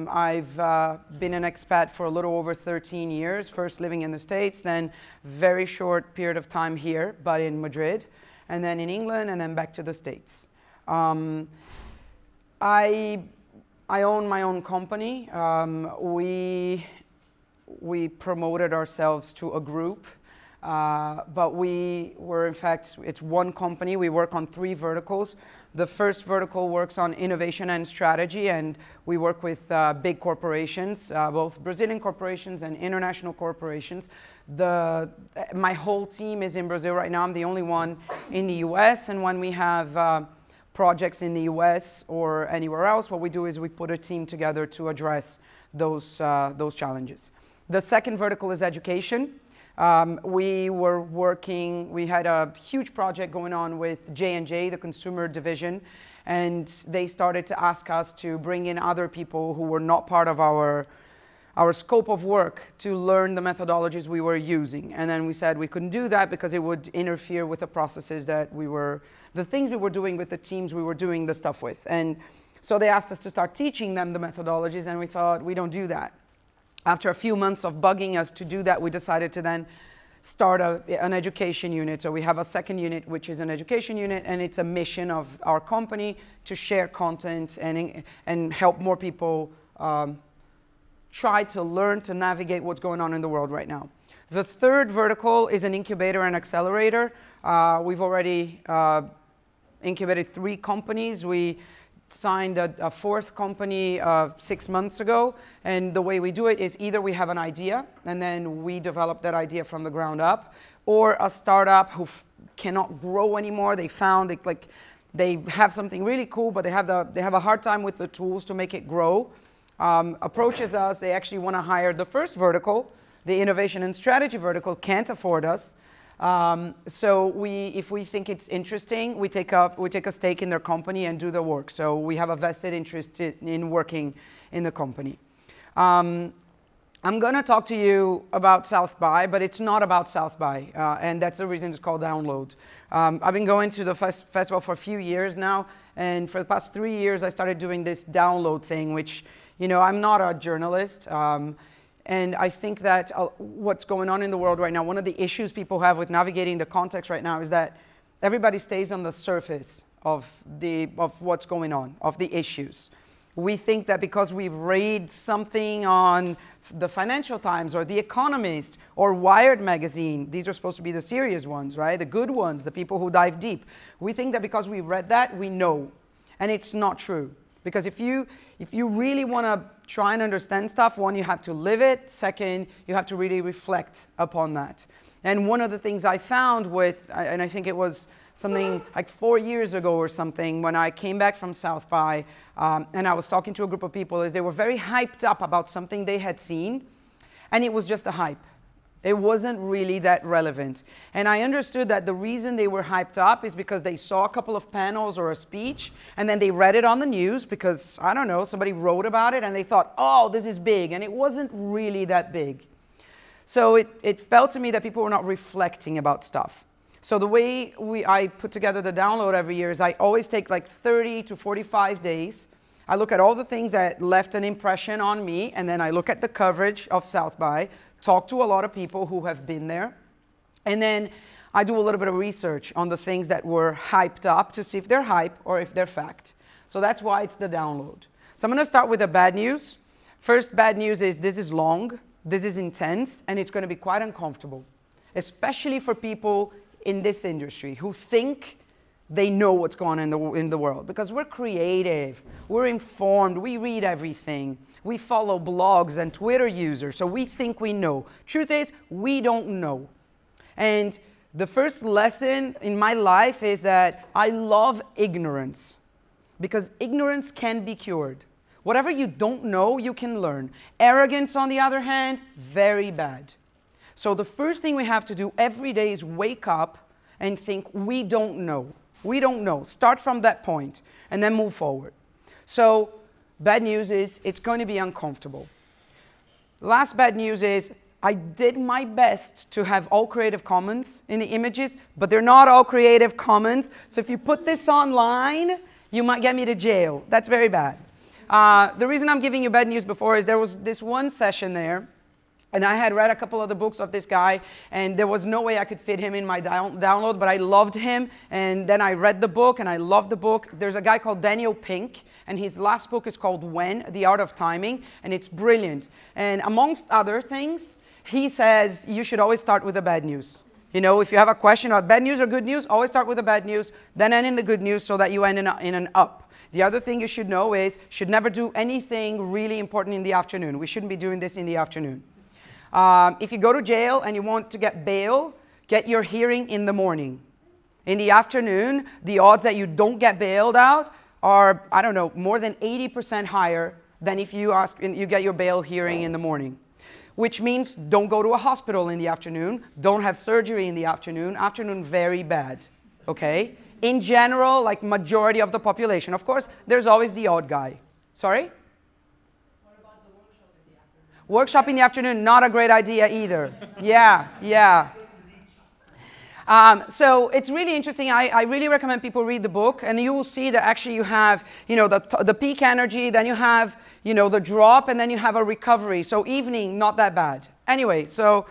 I've been an expat for a little over 13 years, first living in the States, then very short period of time here, but in Madrid, and then in England, and then back to the States. I own my own company. We promoted ourselves to a group, but we were, in fact, it's one company. We work on 3 verticals. The first vertical works on innovation and strategy, and we work with big corporations, both Brazilian corporations and international corporations. My whole team is in Brazil right now. I'm the only one in the US, and when we have projects in the US or anywhere else, what we do is we put a team together to address those challenges. The second vertical is education. We had a huge project going on with J&J, the consumer division, and they started to ask us to bring in other people who were not part of our scope of work to learn the methodologies we were using. And then we said we couldn't do that because it would interfere with the processes that the things we were doing with the teams we were doing the stuff with. And so they asked us to start teaching them the methodologies, and we thought, we don't do that. After a few months of bugging us to do that, we decided to then start an education unit. So we have a second unit, which is an education unit, and it's a mission of our company to share content and help more people try to learn to navigate what's going on in the world right now. The third vertical is an incubator and accelerator. We've already incubated 3 companies. We signed a 4th company 6 months ago, and the way we do it is either we have an idea and then we develop that idea from the ground up, or a startup who cannot grow anymore. They found they have something really cool, but they have a hard time with the tools to make it grow. Approaches us. They actually want to hire the first vertical, the innovation and strategy vertical, can't afford us. So if we think it's interesting, we take a stake in their company and do the work. So we have a vested interest in working in the company. I'm going to talk to you about South by, but it's not about South by, and that's the reason it's called Download. I've been going to the festival for a few years now, and for the past 3 years I started doing this Download thing, which, I'm not a journalist. And I think that what's going on in the world right now, one of the issues people have with navigating the context right now is that everybody stays on the surface of what's going on, of the issues. We think that because we've read something on the Financial Times or The Economist or Wired magazine, these are supposed to be the serious ones, right? The good ones, the people who dive deep. We think that because we read that, we know. And it's not true. Because if you really want to try and understand stuff, one, you have to live it. Second, you have to really reflect upon that. And one of the things I found and I think it was something like 4 years ago or something, when I came back from South by, and I was talking to a group of people, is they were very hyped up about something they had seen, and it was just a hype. It wasn't really that relevant. And I understood that the reason they were hyped up is because they saw a couple of panels or a speech, and then they read it on the news because, I don't know, somebody wrote about it, and they thought, oh, this is big. And it wasn't really that big. So it felt to me that people were not reflecting about stuff. So the way I put together the Download every year is I always take like 30 to 45 days. I look at all the things that left an impression on me, and then I look at the coverage of South by, talk to a lot of people who have been there, and then I do a little bit of research on the things that were hyped up to see if they're hype or if they're fact. So that's why it's the Download. So I'm going to start with the bad news. First bad news is this is long, this is intense, and it's going to be quite uncomfortable, especially for people in this industry who think they know what's going on in the world, because we're creative, we're informed, we read everything, we follow blogs and Twitter users, so we think we know. Truth is, we don't know. And the first lesson in my life is that I love ignorance, because ignorance can be cured. Whatever you don't know, you can learn. Arrogance, on the other hand, very bad. So the first thing we have to do every day is wake up and think, we don't know. We don't know. Start from that point and then move forward. So bad news is it's going to be uncomfortable. Last bad news is I did my best to have all Creative Commons in the images, but they're not all Creative Commons. So if you put this online, you might get me to jail. That's very bad. The reason I'm giving you bad news before is there was this one session there, and I had read a couple of the books of this guy, and there was no way I could fit him in my download, but I loved him, and then I read the book, and I loved the book. There's a guy called Daniel Pink, and his last book is called When, The Art of Timing, and it's brilliant. And amongst other things, he says you should always start with the bad news. You know, if you have a question about bad news or good news, always start with the bad news, then end in the good news so that you end in an up. The other thing you should know is, should never do anything really important in the afternoon. We shouldn't be doing this in the afternoon. If you go to jail and you want to get bail, get your hearing in the morning. In the afternoon, the odds that you don't get bailed out are, I don't know, more than 80% higher than if you get your bail hearing in the morning. Which means don't go to a hospital in the afternoon, don't have surgery in the afternoon. Afternoon, very bad, okay? In general, like majority of the population. Of course, there's always the odd guy. Sorry? What about the workshop in the afternoon? Workshop in the afternoon, not a great idea either. Yeah. So it's really interesting. I really recommend people read the book, and you will see that actually you have, you know, the peak energy, then you have, you know, the drop, and then you have a recovery. So evening, not that bad. Anyway, so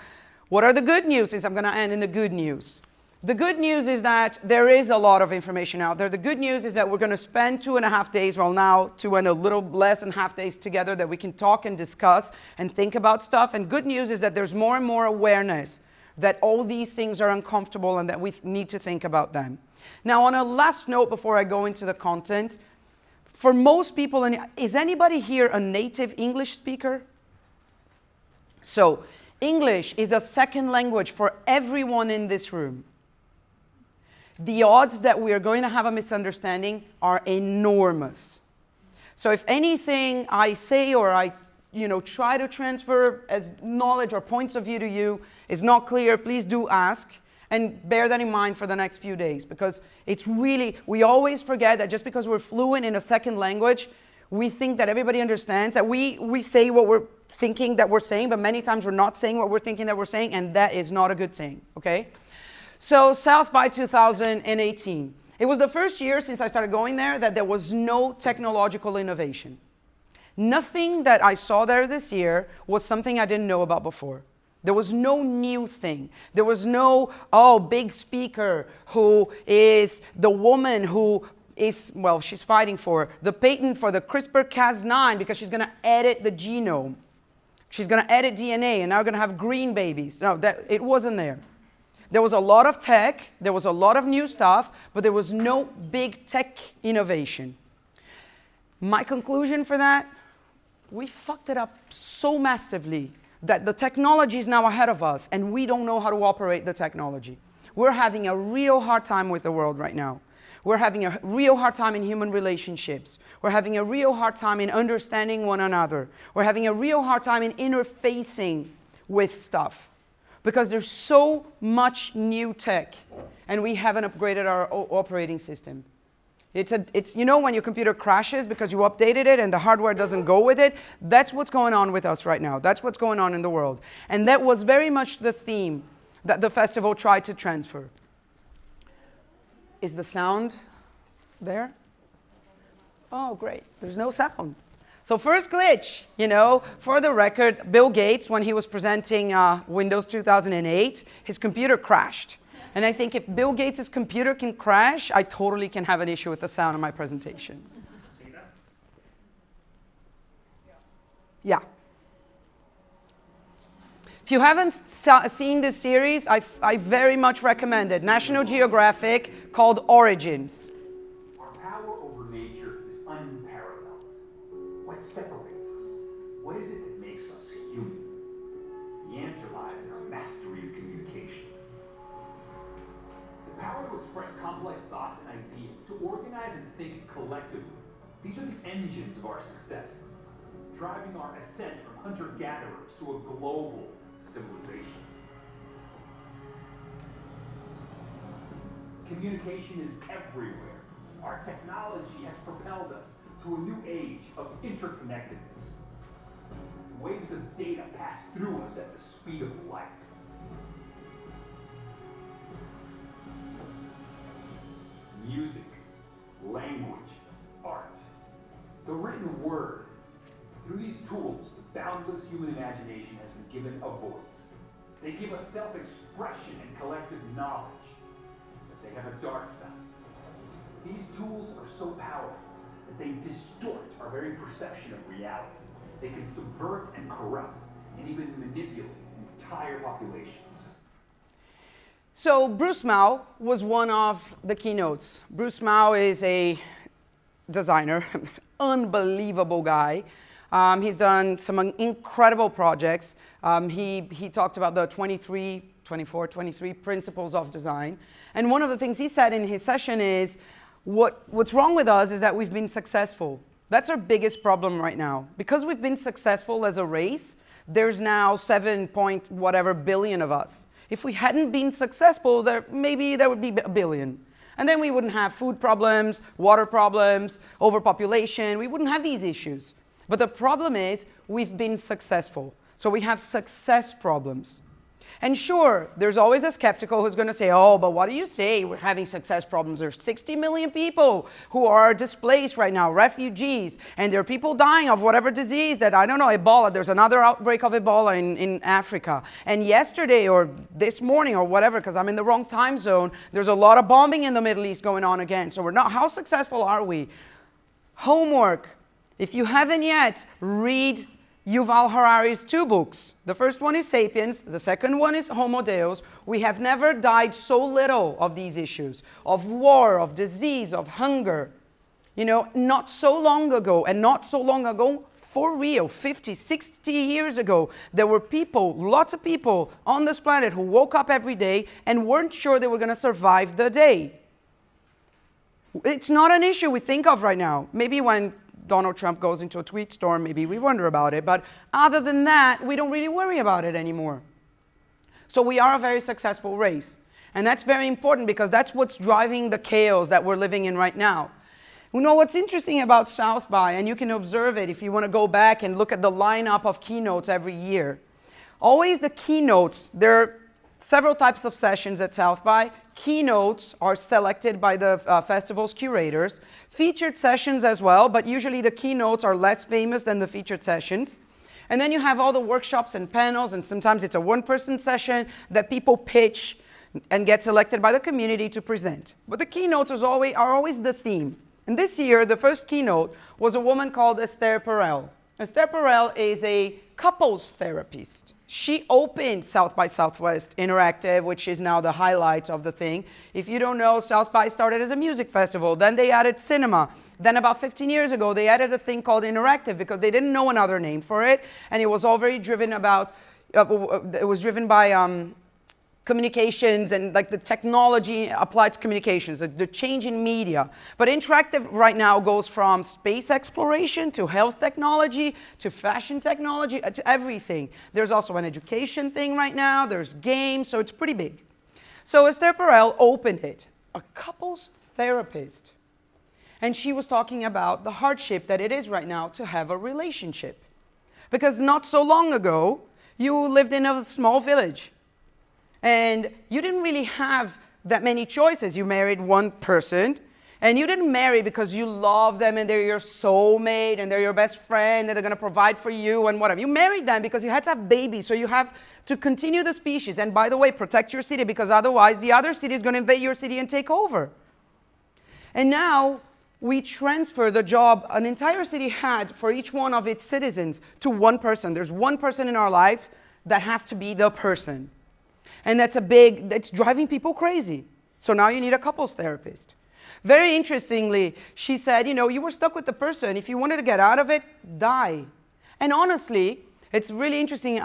what are the good news? I'm going to end in the good news. The good news is that there is a lot of information out there. The good news is that we're going to spend 2.5 days, well now 2 and a little less than half days together that we can talk and discuss and think about stuff. And good news is that there's more and more awareness that all these things are uncomfortable and that we need to think about them. Now, on a last note before I go into the content, for most people, is anybody here a native English speaker? So, English is a second language for everyone in this room. The odds that we are going to have a misunderstanding are enormous. So if anything I say or I try to transfer as knowledge or points of view to you is not clear, please do ask and bear that in mind for the next few days, because it's really, we always forget that just because we're fluent in a second language, we think that everybody understands, that we say what we're thinking that we're saying, but many times we're not saying what we're thinking that we're saying, and that is not a good thing, okay? So South by 2018. It was the first year since I started going there that there was no technological innovation. Nothing that I saw there this year was something I didn't know about before. There was no new thing. There was no, big speaker who is the woman who is, well, she's fighting for the patent for the CRISPR-Cas9 because she's going to edit the genome. She's going to edit DNA, and now we're going to have green babies. No, it wasn't there. There was a lot of tech, there was a lot of new stuff, but there was no big tech innovation. My conclusion for that, we fucked it up so massively that the technology is now ahead of us and we don't know how to operate the technology. We're having a real hard time with the world right now. We're having a real hard time in human relationships. We're having a real hard time in understanding one another. We're having a real hard time in interfacing with stuff. Because there's so much new tech, and we haven't upgraded our operating system. It's you know when your computer crashes because you updated it and the hardware doesn't go with it? That's what's going on with us right now. That's what's going on in the world. And that was very much the theme that the festival tried to transfer. Is the sound there? Oh, great. There's no sound. So first glitch, for the record, Bill Gates, when he was presenting Windows 2008, his computer crashed. And I think if Bill Gates' computer can crash, I totally can have an issue with the sound of my presentation. Yeah. If you haven't seen this series, I very much recommend it. National Geographic, called Origins. Our power over nature is unparalleled. What separates us? What is it that makes us human? The answer lies in our mastery of communication. The power to express complex thoughts and ideas, to organize and think collectively. These are the engines of our success, driving our ascent from hunter-gatherers to a global civilization. Communication is everywhere. Our technology has propelled us to a new age of interconnectedness. Waves of data pass through us at the speed of light. Music, language, art. The written word human imagination has been given a voice. They give us self-expression and collective knowledge, but they have a dark side. These tools are so powerful that they distort our very perception of reality. They can subvert and corrupt and even manipulate entire populations. So Bruce Mouw was one of the keynotes. Bruce Mouw is a designer, unbelievable guy. He's done some incredible projects. He talked about the 23 principles of design. And one of the things he said in his session is, what's wrong with us is that we've been successful. That's our biggest problem right now. Because we've been successful as a race, there's now 7 point whatever billion of us. If we hadn't been successful, maybe there would be a billion. And then we wouldn't have food problems, water problems, overpopulation. We wouldn't have these issues. But the problem is we've been successful. So we have success problems. And sure, there's always a skeptical who's going to say, oh, but what do you say? We're having success problems. There's 60 million people who are displaced right now, refugees, and there are people dying of whatever disease that, I don't know, Ebola. There's another outbreak of Ebola in Africa. And yesterday or this morning or whatever, because I'm in the wrong time zone, there's a lot of bombing in the Middle East going on again. So we're not, how successful are we? Homework. If you haven't yet, read Yuval Harari's 2 books. The first one is Sapiens, the second one is Homo Deus. We have never died so little of these issues, of war, of disease, of hunger. You know, not so long ago, for real, 50, 60 years ago, there were people, lots of people on this planet who woke up every day and weren't sure they were going to survive the day. It's not an issue we think of right now. Maybe when Donald Trump goes into a tweet storm, maybe we wonder about it. But other than that, we don't really worry about it anymore. So we are a very successful race. And that's very important because that's what's driving the chaos that we're living in right now. You know what's interesting about South by, and you can observe it if you want to go back and look at the lineup of keynotes every year. Always the keynotes, there are several types of sessions at South by. Keynotes are selected by the festival's curators. Featured sessions as well, but usually the keynotes are less famous than the featured sessions. And then you have all the workshops and panels, and sometimes it's a one-person session that people pitch and get selected by the community to present. But the keynotes are always the theme. And this year, the first keynote was a woman called Esther Perel. Esther Perel is a couples therapist. She opened South by Southwest Interactive, which is now the highlight of the thing. If you don't know, South by started as a music festival. Then they added cinema. Then about 15 years ago, they added a thing called Interactive because they didn't know another name for it. And it was all very driven about, it was driven by communications and like the technology applied to communications, the change in media. But interactive right now goes from space exploration to health technology to fashion technology to everything. There's also an education thing right now. There's games, so it's pretty big. So Esther Perel opened it, a couples therapist. And she was talking about the hardship that it is right now to have a relationship. Because not so long ago, you lived in a small village. And you didn't really have that many choices. You married one person, and you didn't marry because you love them and they're your soulmate and they're your best friend and they're going to provide for you and whatever. You married them because you had to have babies, so you have to continue the species. And by the way, protect your city because otherwise the other city is going to invade your city and take over. And now we transfer the job an entire city had for each one of its citizens to one person. There's one person in our life that has to be the person. And that's driving people crazy. So now you need a couples therapist. Very interestingly, she said, you know, you were stuck with the person. If you wanted to get out of it, die. And honestly, it's really interesting.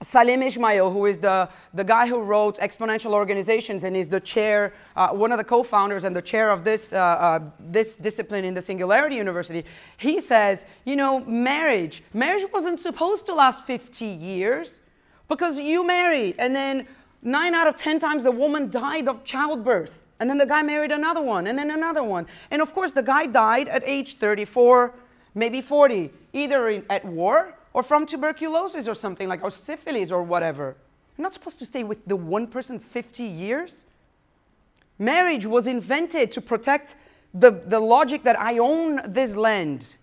Salim Ismail, who is the guy who wrote Exponential Organizations and is the chair, one of the co-founders and the chair of this discipline in the Singularity University, he says, you know, marriage wasn't supposed to last 50 years. Because you married, and then 9 out of 10 times the woman died of childbirth. And then the guy married another one, and then another one. And of course, the guy died at age 34, maybe 40, either at war or from tuberculosis or something like, or syphilis or whatever. You're not supposed to stay with the one person 50 years. Marriage was invented to protect the logic that I own this land.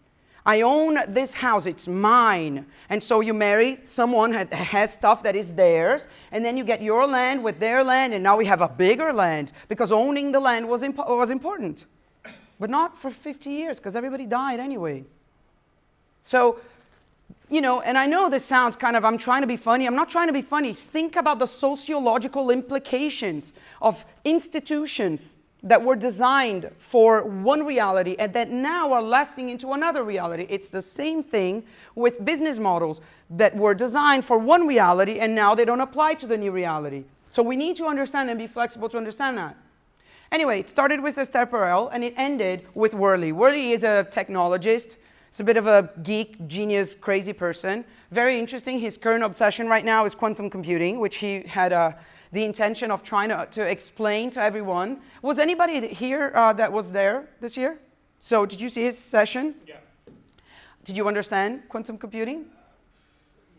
I own this house, it's mine. And so you marry someone that has stuff that is theirs, and then you get your land with their land, and now we have a bigger land, because owning the land was important. But not for 50 years, because everybody died anyway. So, you know, and I know this sounds kind of, I'm trying to be funny. I'm not trying to be funny. Think about the sociological implications of institutions that were designed for one reality and that now are lasting into another reality. It's the same thing with business models that were designed for one reality and now they don't apply to the new reality. So we need to understand and be flexible to understand that. Anyway, it started with Esther Perel and it ended with Worley. Worley is a technologist. He's a bit of a geek, genius, crazy person. Very interesting. His current obsession right now is quantum computing, which he had the intention of trying to explain to everyone. Was anybody here that was there this year? So did you see his session? Yeah. Did you understand quantum computing?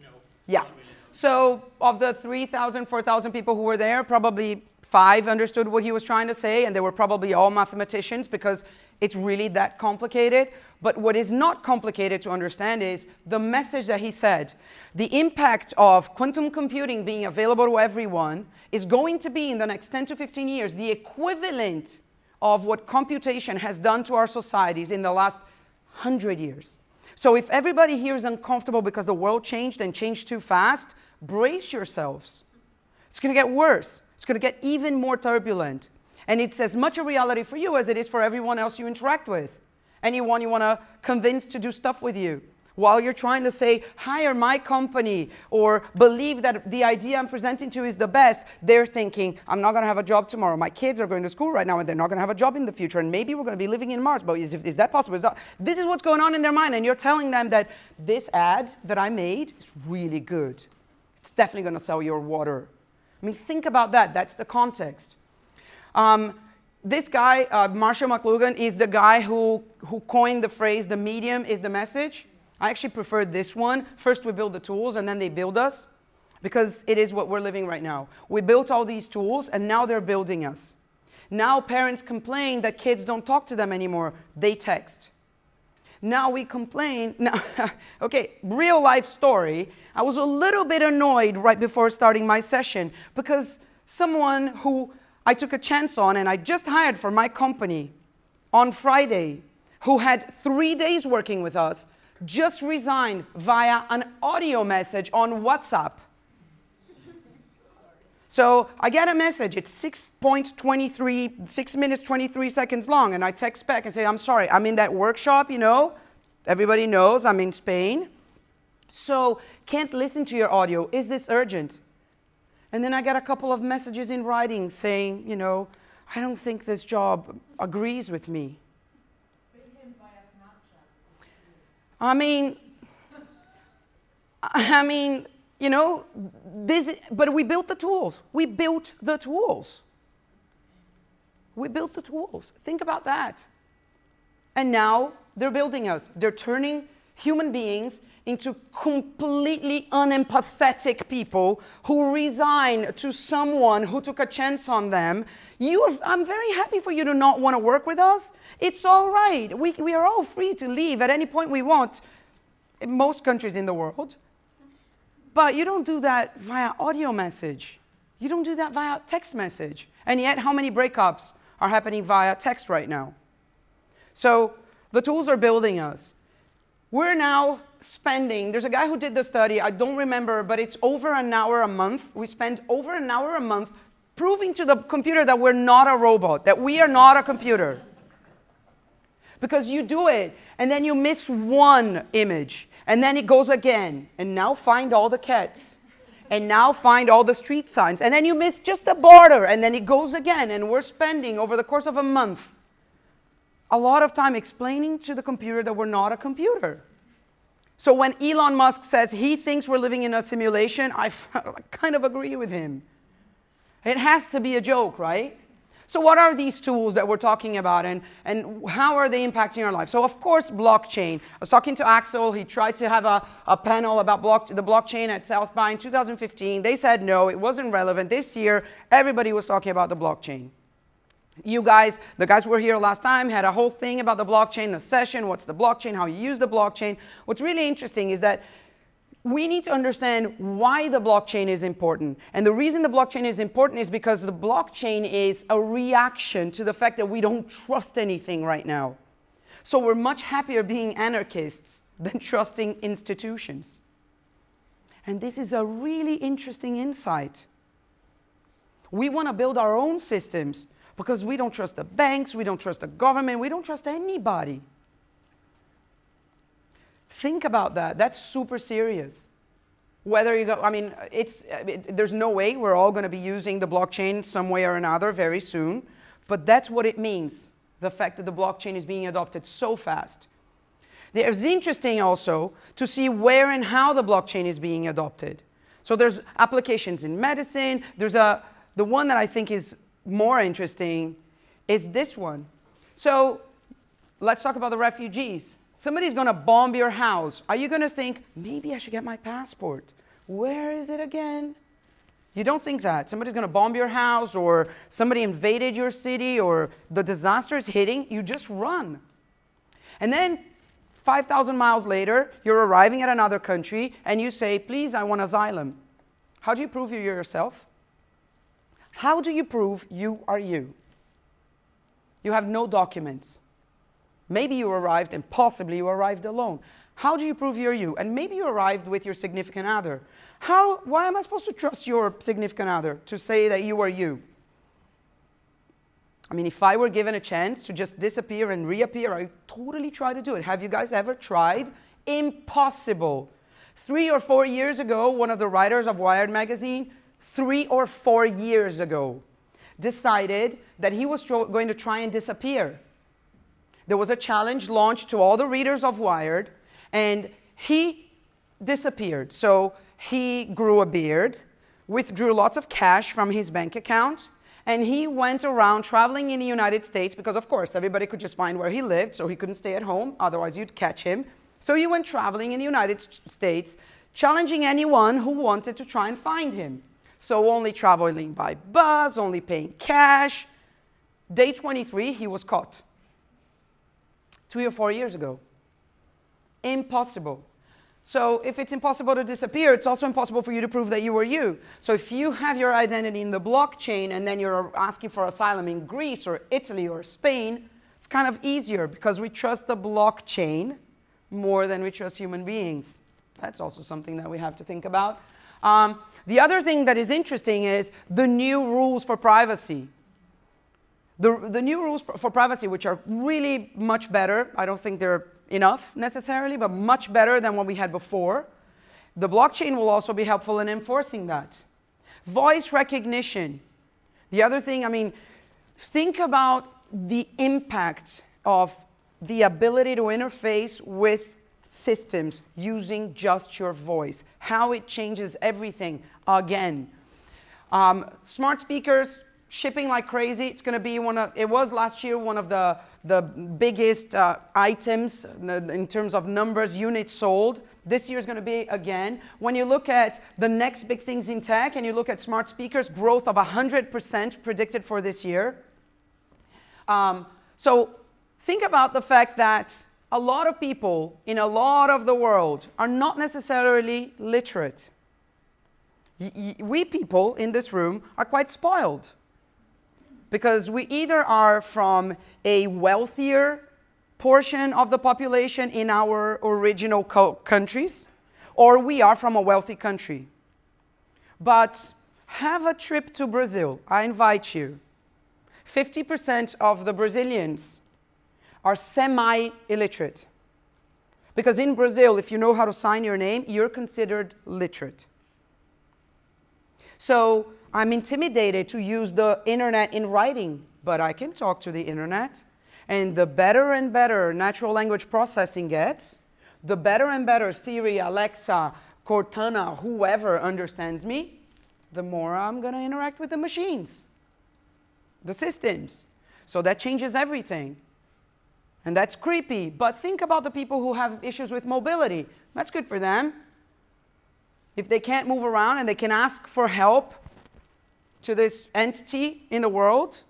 No. Yeah. So of the 3,000, 4,000 people who were there, probably 5 understood what he was trying to say, and they were probably all mathematicians because it's really that complicated. But what is not complicated to understand is the message that he said. The impact of quantum computing being available to everyone is going to be, in the next 10 to 15 years, the equivalent of what computation has done to our societies in the last 100 years. So if everybody here is uncomfortable because the world changed and changed too fast, brace yourselves. It's going to get worse. It's going to get even more turbulent. And it's as much a reality for you as it is for everyone else you interact with. Anyone you want to convince to do stuff with you. While you're trying to say, hire my company, or believe that the idea I'm presenting to you is the best, they're thinking, I'm not going to have a job tomorrow. My kids are going to school right now, and they're not going to have a job in the future, and maybe we're going to be living in Mars, but is that possible? This is what's going on in their mind, and you're telling them that this ad that I made is really good. It's definitely going to sell your water. I mean, think about that. That's the context. This guy, Marshall McLuhan, is the guy who coined the phrase, the medium is the message. I actually prefer this one. First we build the tools and then they build us, because it is what we're living right now. We built all these tools and now they're building us. Now parents complain that kids don't talk to them anymore. They text. Now we complain. Now, okay, real life story. I was a little bit annoyed right before starting my session because someone who I took a chance on and I just hired for my company on Friday, who had 3 days working with us, just resigned via an audio message on WhatsApp. So I get a message, it's 6 minutes, 23 seconds long, and I text back and say, I'm sorry, I'm in that workshop, you know, everybody knows I'm in Spain, so can't listen to your audio, is this urgent? And then I get a couple of messages in writing saying, you know, I don't think this job agrees with me. I mean, you know, but we built the tools. We built the tools. We built the tools. Think about that. And now they're building us. They're turning human beings into completely unempathetic people who resign to someone who took a chance on them. I'm very happy for you to not want to work with us. It's all right. We are all free to leave at any point we want in most countries in the world. But you don't do that via audio message. You don't do that via text message. And yet, how many breakups are happening via text right now? So the tools are building us. We're now spending, there's a guy who did the study, I don't remember, but it's over an hour a month. We spend over an hour a month proving to the computer that we're not a robot, that we are not a computer. Because you do it, and then you miss one image, and then it goes again, and now find all the cats, and now find all the street signs, and then you miss just the border, and then it goes again, and we're spending, over the course of a month, a lot of time explaining to the computer that we're not a computer. So when Elon Musk says he thinks we're living in a simulation, I kind of agree with him. It has to be a joke, right? So what are these tools that we're talking about, and how are they impacting our life? So of course, blockchain. I was talking to Axel. He tried to have a panel about the blockchain at South by in 2015. They said no, it wasn't relevant. This year, everybody was talking about the blockchain. You guys, the guys who were here last time, had a whole thing about the blockchain, a session, what's the blockchain, how you use the blockchain. What's really interesting is that we need to understand why the blockchain is important. And the reason the blockchain is important is because the blockchain is a reaction to the fact that we don't trust anything right now. So we're much happier being anarchists than trusting institutions. And this is a really interesting insight. We want to build our own systems because we don't trust the banks, we don't trust the government, we don't trust anybody. Think about that. That's super serious. Whether you go, I mean, there's no way we're all going to be using the blockchain some way or another very soon, but that's what it means, the fact that the blockchain is being adopted so fast. It's interesting also to see where and how the blockchain is being adopted. So there's applications in medicine. There's the one that I think is more interesting is this one. So let's talk about the refugees. Somebody's going to bomb your house. Are you going to think, maybe I should get my passport? Where is it again? You don't think that. Somebody's going to bomb your house, or somebody invaded your city, or the disaster is hitting. You just run. And then 5,000 miles later, you're arriving at another country, and you say, please, I want asylum. How do you prove you're yourself? How do you prove you are you? You have no documents. Maybe you arrived, and possibly you arrived alone. How do you prove you're you? And maybe you arrived with your significant other. Why am I supposed to trust your significant other to say that you are you? I mean, if I were given a chance to just disappear and reappear, I'd totally try to do it. Have you guys ever tried? Impossible. 3 or 4 years ago, one of the writers of Wired magazine, 3 or 4 years ago, decided that he was going to try and disappear. There was a challenge launched to all the readers of Wired, and he disappeared. So he grew a beard, withdrew lots of cash from his bank account, and he went around traveling in the United States because, of course, everybody could just find where he lived, so he couldn't stay at home, otherwise you'd catch him. So he went traveling in the United States, challenging anyone who wanted to try and find him. So only traveling by bus, only paying cash. Day 23, he was caught. 3 or 4 years ago. Impossible. So if it's impossible to disappear, it's also impossible for you to prove that you were you. So if you have your identity in the blockchain and then you're asking for asylum in Greece or Italy or Spain, it's kind of easier because we trust the blockchain more than we trust human beings. That's also something that we have to think about. The other thing that is interesting is the new rules for privacy. The new rules for privacy, which are really much better. I don't think they're enough necessarily, but much better than what we had before. The blockchain will also be helpful in enforcing that. Voice recognition. The other thing, I mean, think about the impact of the ability to interface with systems using just your voice. How it changes everything again. Smart speakers, shipping like crazy. It's going to be it was last year one of the biggest items in terms of numbers, units sold. This year is going to be again. When you look at the next big things in tech and you look at smart speakers, growth of 100% predicted for this year. So think about the fact that a lot of people in a lot of the world are not necessarily literate. We people in this room are quite spoiled, because we either are from a wealthier portion of the population in our original countries, or we are from a wealthy country. But have a trip to Brazil. I invite you. 50% of the Brazilians are semi-illiterate. Because in Brazil, if you know how to sign your name, you're considered literate. So I'm intimidated to use the internet in writing, but I can talk to the internet. And the better and better natural language processing gets, the better and better Siri, Alexa, Cortana, whoever understands me, the more I'm going to interact with the machines, the systems. So that changes everything. And that's creepy. But think about the people who have issues with mobility. That's good for them. If they can't move around and they can ask for help to this entity in the world,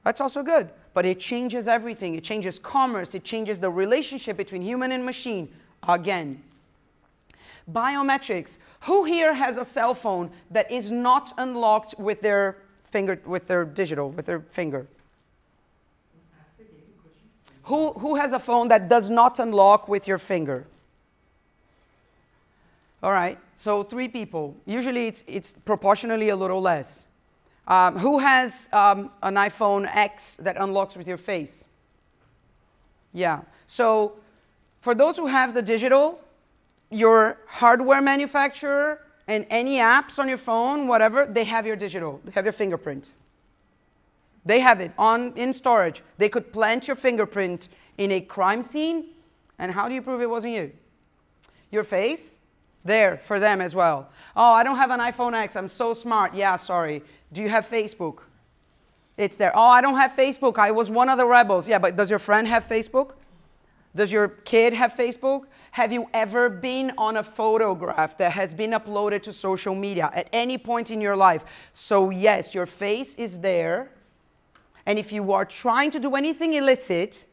That's also good. But it changes everything. It changes commerce. It changes the relationship between human and machine. Again. Biometrics. Who here has a cell phone that is not unlocked with their finger, with their digital, with their finger? Who has a phone that does not unlock with your finger? All right, so 3 people. Usually it's proportionally a little less. Who has an iPhone X that unlocks with your face? Yeah, so for those who have the digital, your hardware manufacturer and any apps on your phone, whatever, they have your digital, they have your fingerprint. They have it in storage. They could plant your fingerprint in a crime scene, and how do you prove it wasn't you? Your face? There, for them as well. Oh, I don't have an iPhone X, I'm so smart. Yeah, sorry. Do you have Facebook? It's there. Oh, I don't have Facebook, I was one of the rebels. Yeah, but does your friend have Facebook? Does your kid have Facebook? Have you ever been on a photograph that has been uploaded to social media at any point in your life? So yes, your face is there. And if you are trying to do anything illicit,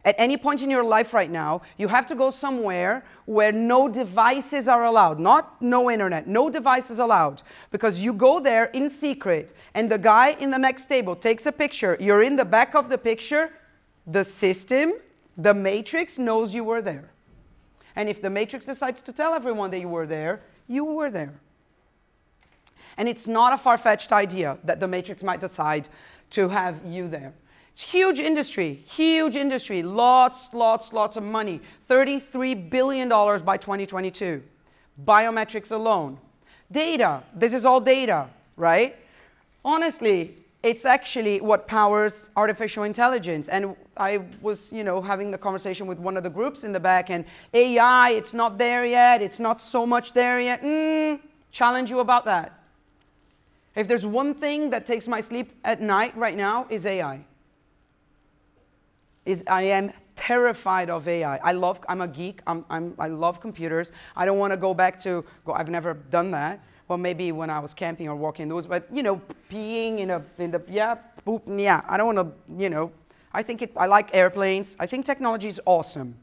at any point in your life right now, you have to go somewhere where no devices are allowed. Not no internet, no devices allowed. Because you go there in secret, and the guy in the next table takes a picture. You're in the back of the picture. The system, the matrix, knows you were there. And if the matrix decides to tell everyone that you were there, you were there. And it's not a far-fetched idea that the matrix might decide to have you there. It's huge industry, lots of money. $33 billion by 2022. Biometrics alone. Data, this is all data, right? Honestly, it's actually what powers artificial intelligence. And I was, having the conversation with one of the groups in the back, and AI, it's not there yet, it's not so much there yet. Challenge you about that. If there's one thing that takes my sleep at night right now, is AI. I am terrified of AI. I'm a geek. I love computers. I don't want to go back to, I've never done that. Well, maybe when I was camping or walking those, but peeing I don't want to, I like airplanes. I think technology is awesome.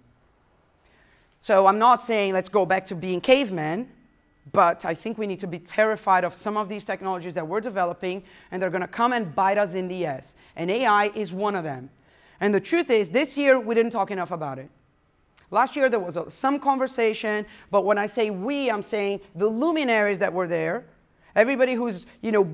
So I'm not saying let's go back to being cavemen, but I think we need to be terrified of some of these technologies that we're developing, and they're going to come and bite us in the ass. And AI is one of them. And the truth is, this year, we didn't talk enough about it. Last year, there was some conversation, but when I say we, I'm saying the luminaries that were there, everybody who's,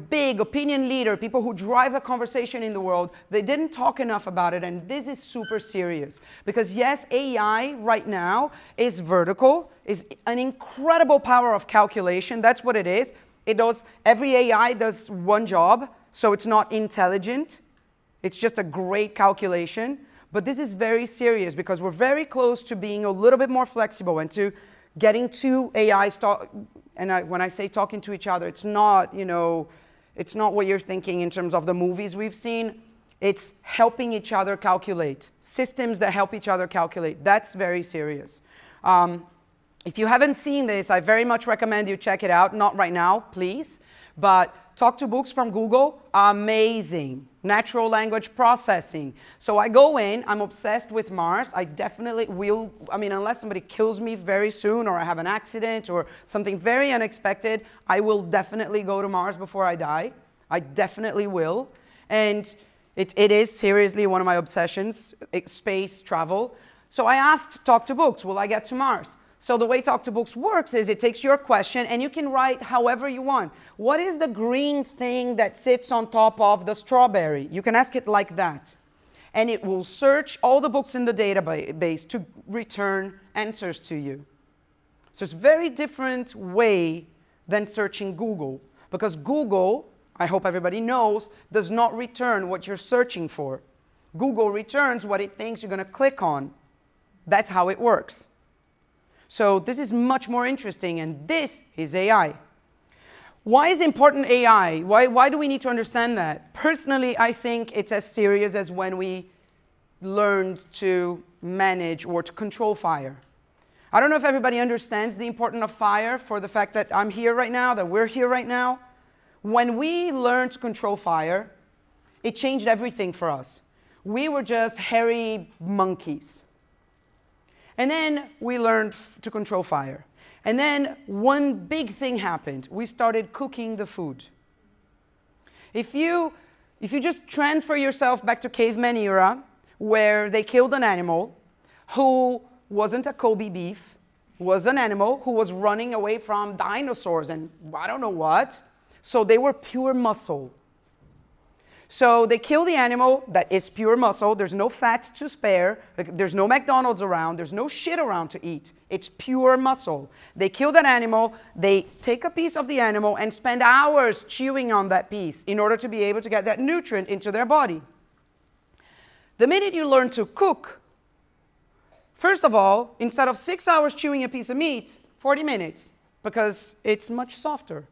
big opinion leader, people who drive the conversation in the world, they didn't talk enough about it, and this is super serious. Because yes, AI right now is vertical, is an incredible power of calculation. That's what it is. Every AI does one job, so it's not intelligent. It's just a great calculation. But this is very serious because we're very close to being a little bit more flexible and to getting to AI. When I say talking to each other, it's not, it's not what you're thinking in terms of the movies we've seen. It's helping each other calculate. Systems that help each other calculate. That's very serious. If you haven't seen this, I very much recommend you check it out. Not right now, please. But Talk to Books from Google, amazing. Natural language processing. So I go in, I'm obsessed with Mars. I definitely will, unless somebody kills me very soon or I have an accident or something very unexpected, I will definitely go to Mars before I die. I definitely will. And it is seriously one of my obsessions, space travel. So I asked Talk to Books, will I get to Mars? So the way Talk to Books works is it takes your question and you can write however you want. What is the green thing that sits on top of the strawberry? You can ask it like that. And it will search all the books in the database to return answers to you. So it's a very different way than searching Google. Because Google, I hope everybody knows, does not return what you're searching for. Google returns what it thinks you're going to click on. That's how it works. So this is much more interesting, and this is AI. Why is important AI? Why do we need to understand that? Personally, I think it's as serious as when we learned to manage or to control fire. I don't know if everybody understands the importance of fire for the fact that I'm here right now, that we're here right now. When we learn to control fire, it changed everything for us. We were just hairy monkeys. And then we learned to control fire. And then one big thing happened. We started cooking the food. If you just transfer yourself back to caveman era, where they killed an animal who wasn't a Kobe beef, was an animal who was running away from dinosaurs and I don't know what. So they were pure muscle. So they kill the animal that is pure muscle. There's no fat to spare. There's no McDonald's around. There's no shit around to eat. It's pure muscle. They kill that animal. They take a piece of the animal and spend hours chewing on that piece in order to be able to get that nutrient into their body. The minute you learn to cook, first of all, instead of 6 hours chewing a piece of meat, 40 minutes, because it's much softer.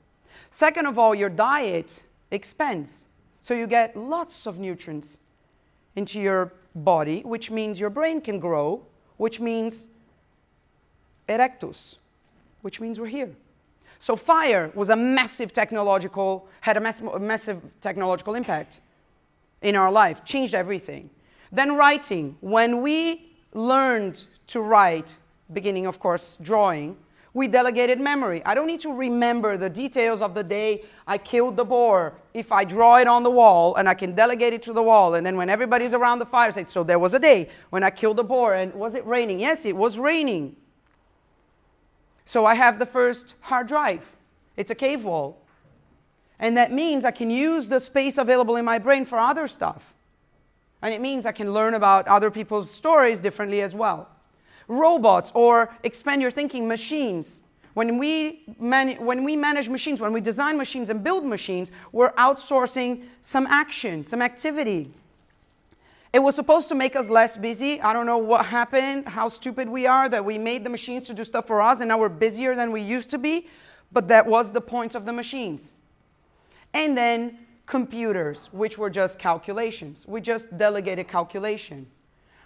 Second of all, your diet expands. So you get lots of nutrients into your body, which means your brain can grow, which means erectus, which means we're here. So fire was a massive technological, had a massive technological impact in our life, changed everything. Then writing. When we learned to write, beginning, of course, drawing, we delegated memory. I don't need to remember the details of the day I killed the boar. If I draw it on the wall and I can delegate it to the wall, and then when everybody's around the fire, say, so there was a day when I killed the boar, and was it raining? Yes, it was raining. So I have the first hard drive. It's a cave wall. And that means I can use the space available in my brain for other stuff. And it means I can learn about other people's stories differently as well. Robots, or expand your thinking, machines. When we manage machines, when we design machines and build machines, we're outsourcing some action, some activity. It was supposed to make us less busy. I don't know what happened, how stupid we are that we made the machines to do stuff for us and now we're busier than we used to be, but that was the point of the machines. And then computers, which were just calculations. We just delegated calculation.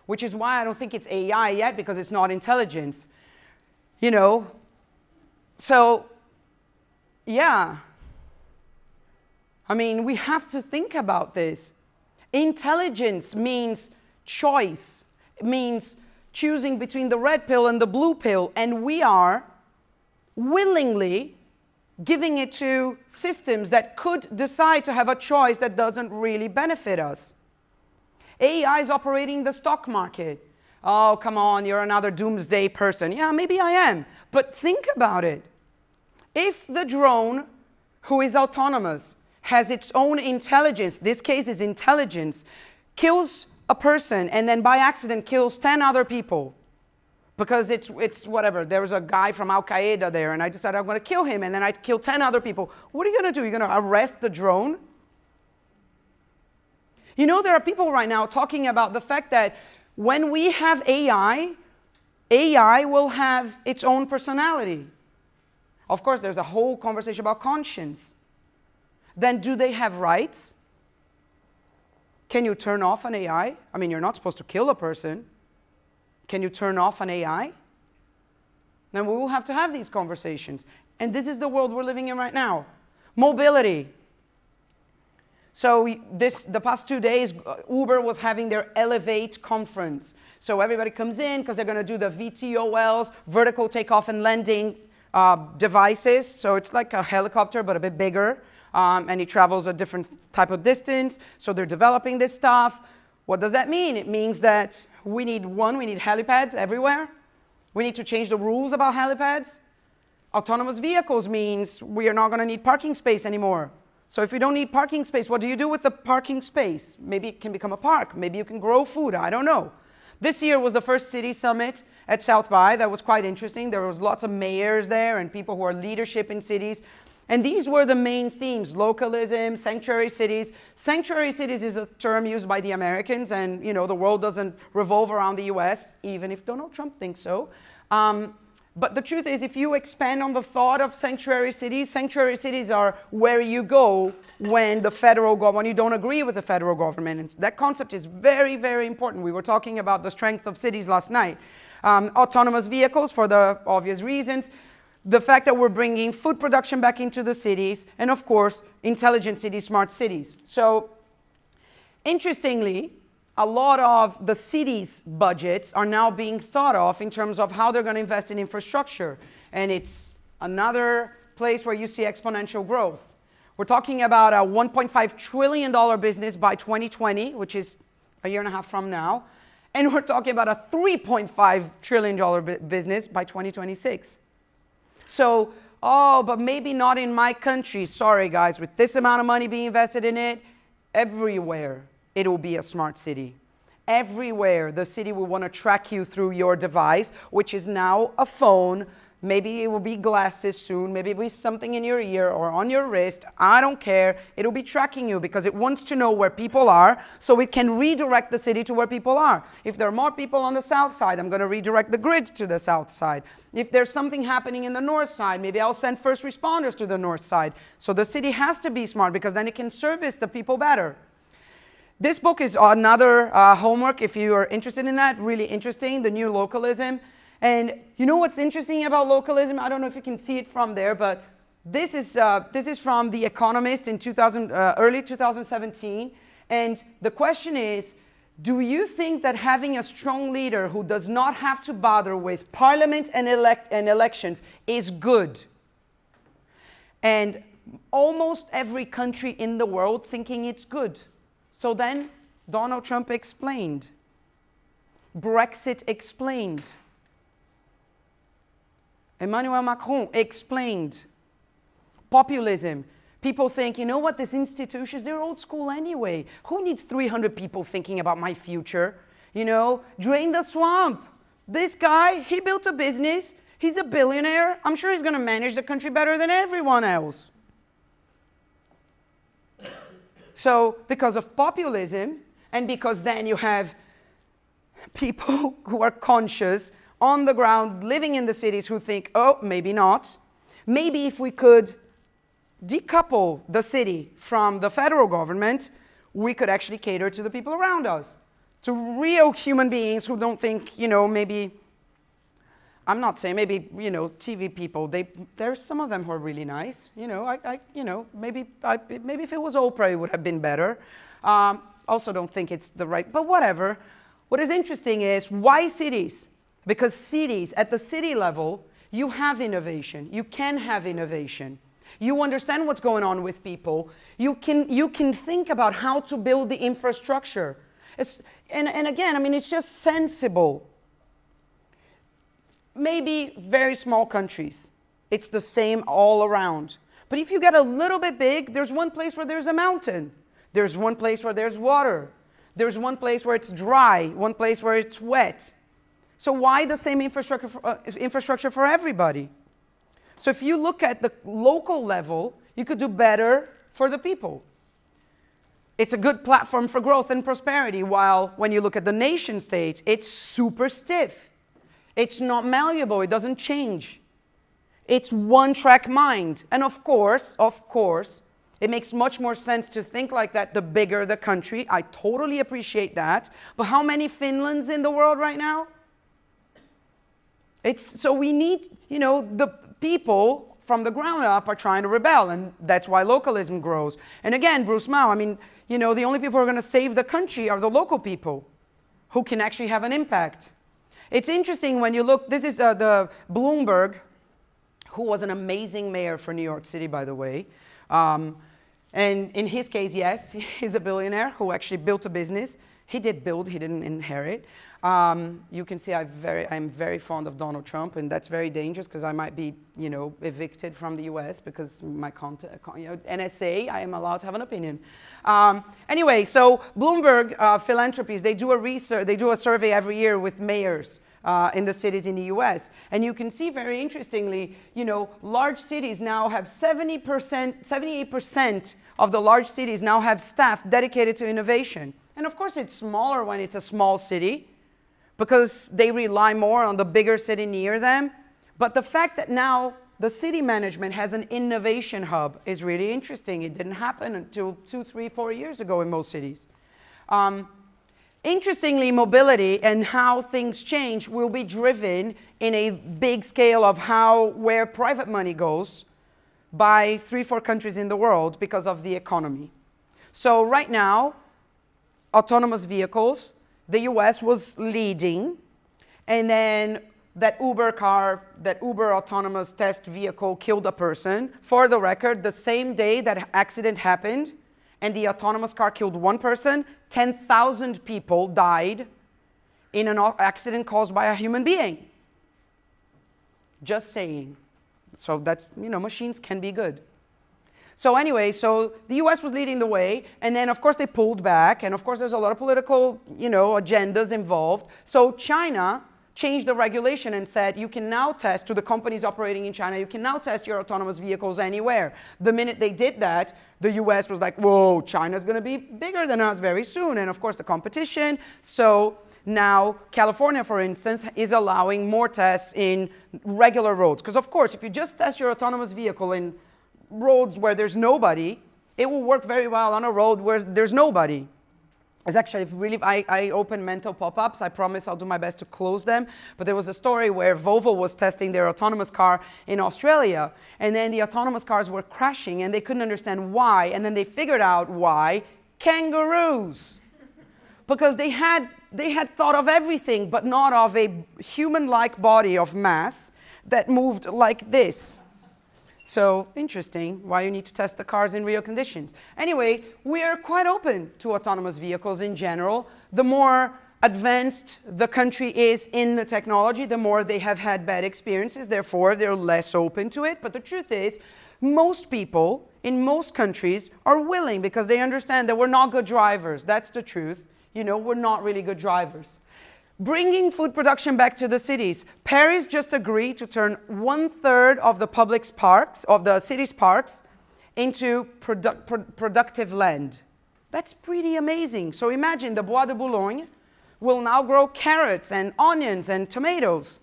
Which is why I don't think it's AI yet, because it's not intelligence. You know? So, yeah. I mean, we have to think about this. Intelligence means choice. It means choosing between the red pill and the blue pill. And we are willingly giving it to systems that could decide to have a choice that doesn't really benefit us. AI is operating the stock market. Oh, come on, you're another doomsday person. Yeah, maybe I am. But think about it. If the drone, who is autonomous, has its own intelligence, this case is intelligence, kills a person and then by accident kills 10 other people, because it's whatever, there was a guy from Al-Qaeda there and I decided I'm going to kill him and then I kill 10 other people. What are you going to do? You're going to arrest the drone? You know, there are people right now talking about the fact that when we have AI, AI will have its own personality. Of course, there's a whole conversation about conscience. Then do they have rights? Can you turn off an AI? I mean, you're not supposed to kill a person. Can you turn off an AI? Then we will have to have these conversations. And this is the world we're living in right now. Mobility. So the past 2 days, Uber was having their Elevate conference. So everybody comes in because they're going to do the VTOLs, vertical takeoff and landing devices. So it's like a helicopter, but a bit bigger. And it travels a different type of distance. So they're developing this stuff. What does that mean? It means that we need helipads everywhere. We need to change the rules about helipads. Autonomous vehicles means we are not going to need parking space anymore. So if you don't need parking space, what do you do with the parking space? Maybe it can become a park. Maybe you can grow food. I don't know. This year was the first city summit at South by. That was quite interesting. There was lots of mayors there and people who are leadership in cities. And these were the main themes: localism, sanctuary cities. Sanctuary cities is a term used by the Americans, and you know the world doesn't revolve around the US, even if Donald Trump thinks so. But the truth is, if you expand on the thought of sanctuary cities are where you go when you don't agree with the federal government. And that concept is very, very important. We were talking about the strength of cities last night. Autonomous vehicles, for the obvious reasons. The fact that we're bringing food production back into the cities. And of course, intelligent cities, smart cities. So Interestingly, a lot of the cities' budgets are now being thought of in terms of how they're going to invest in infrastructure. And it's another place where you see exponential growth. We're talking about a $1.5 trillion business by 2020, which is a year and a half from now. And we're talking about a $3.5 trillion business by 2026. So, oh, but maybe not in my country. Sorry, guys, with this amount of money being invested in it, everywhere it will be a smart city. Everywhere the city will want to track you through your device, which is now a phone. Maybe it will be glasses soon. Maybe it will be something in your ear or on your wrist. I don't care. It'll be tracking you because it wants to know where people are so it can redirect the city to where people are. If there are more people on the south side, I'm going to redirect the grid to the south side. If there's something happening in the north side, maybe I'll send first responders to the north side. So the city has to be smart because then it can service the people better. This book is another homework if you are interested in that, really interesting, the new localism. And you know what's interesting about localism? I don't know if you can see it from there, but this is from The Economist in early 2017. And the question is, do you think that having a strong leader who does not have to bother with parliament and elections is good? And almost every country in the world thinking it's good. So then Donald Trump explained. Brexit explained. Emmanuel Macron explained. Populism. People think, you know what, these institutions, they're old school anyway. Who needs 300 people thinking about my future? You know, drain the swamp. This guy, he built a business. He's a billionaire. I'm sure he's going to manage the country better than everyone else. So, because of populism, and because then you have people who are conscious, on the ground, living in the cities who think, oh, maybe not. Maybe if we could decouple the city from the federal government, we could actually cater to the people around us, to real human beings who don't think, you know, maybe, I'm not saying maybe, you know, TV people, there's some of them who are really nice, you know, maybe if it was Oprah, it would have been better. Also don't think it's the right, but whatever. What is interesting is, why cities? Because cities, at the city level, you have innovation. You can have innovation. You understand what's going on with people. You can think about how to build the infrastructure. And again, I mean, it's just sensible. Maybe very small countries. It's the same all around. But if you get a little bit big, there's one place where there's a mountain. There's one place where there's water. There's one place where it's dry, one place where it's wet. So why the same infrastructure for everybody? So if you look at the local level, you could do better for the people. It's a good platform for growth and prosperity, while when you look at the nation state, it's super stiff. It's not malleable, it doesn't change. It's one-track mind. And of course, it makes much more sense to think like that the bigger the country. I totally appreciate that. But how many Finlands in the world right now? So we need, you know, the people from the ground up are trying to rebel, and that's why localism grows. And again, Bruce Mouw, I mean, you know, the only people who are going to save the country are the local people who can actually have an impact. It's interesting when you look, this is the Bloomberg, who was an amazing mayor for New York City, by the way. And in his case, yes, he's a billionaire who actually built a business. He did build, he didn't inherit. You can see I'm very fond of Donald Trump, and that's very dangerous because I might be, you know, evicted from the US because my NSA, I am allowed to have an opinion. Anyway, so Bloomberg Philanthropies, they do a survey every year with mayors in the cities in the US. And you can see very interestingly, you know, large cities now have 78% of the large cities now have staff dedicated to innovation. And of course it's smaller when it's a small city, because they rely more on the bigger city near them. But the fact that now the city management has an innovation hub is really interesting. It didn't happen until 2, 3, 4 years ago in most cities. Interestingly, mobility and how things change will be driven in a big scale of where private money goes by 3, 4 countries in the world because of the economy. So right now, autonomous vehicles. The US was leading, and then that Uber autonomous test vehicle killed a person. For the record, the same day that accident happened and the autonomous car killed one person, 10,000 people died in an accident caused by a human being. Just saying. So that's, machines can be good. So anyway, so the US was leading the way, and then of course they pulled back, and of course there's a lot of political, agendas involved. So China changed the regulation and said, you can now test, to the companies operating in China, you can now test your autonomous vehicles anywhere. The minute they did that, the US was like, whoa, China's gonna be bigger than us very soon. And of course the competition. So now California, for instance, is allowing more tests in regular roads. Because of course, if you just test your autonomous vehicle in roads where there's nobody, it will work very well on a road where there's nobody. It's actually really, I open mental pop-ups. I promise I'll do my best to close them. But there was a story where Volvo was testing their autonomous car in Australia, and then the autonomous cars were crashing, and they couldn't understand why. And then they figured out why. Kangaroos. Because they had thought of everything, but not of a human-like body of mass that moved like this. So interesting why you need to test the cars in real conditions. Anyway, we are quite open to autonomous vehicles in general. The more advanced the country is in the technology, the more they have had bad experiences. Therefore, they're less open to it. But the truth is, most people in most countries are willing because they understand that we're not good drivers. That's the truth. We're not really good drivers. Bringing food production back to the cities. Paris just agreed to turn 1/3 of the public's parks, of the city's parks, into productive land. That's pretty amazing. So imagine the Bois de Boulogne will now grow carrots and onions and tomatoes.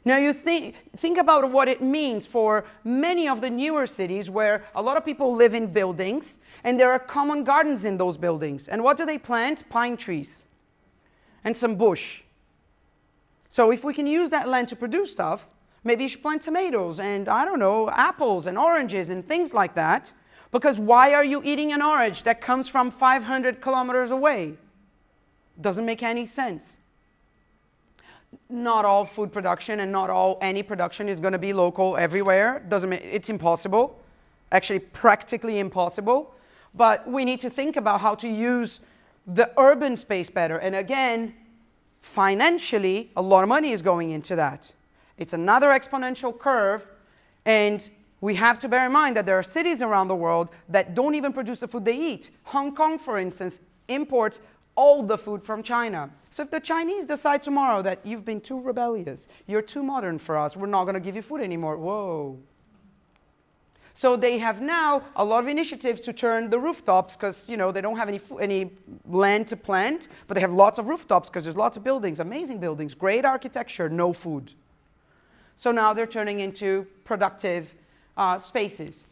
Now you think about what it means for many of the newer cities where a lot of people live in buildings and there are common gardens in those buildings. And what do they plant? Pine trees and some bush. So if we can use that land to produce stuff, maybe you should plant tomatoes and, I don't know, apples and oranges and things like that. Because why are you eating an orange that comes from 500 kilometers away? Doesn't make any sense. Not all food production and not all any production is going to be local everywhere. It's impossible. Actually, practically impossible. But we need to think about how to use the urban space better. And again, financially, a lot of money is going into that. It's another exponential curve, and we have to bear in mind that there are cities around the world that don't even produce the food they eat. Hong Kong, for instance, imports all the food from China. So if the Chinese decide tomorrow that you've been too rebellious, you're too modern for us, we're not going to give you food anymore. Whoa. So they have now a lot of initiatives to turn the rooftops, because they don't have any land to plant, but they have lots of rooftops because there's lots of buildings, amazing buildings, great architecture, no food. So now they're turning into productive spaces.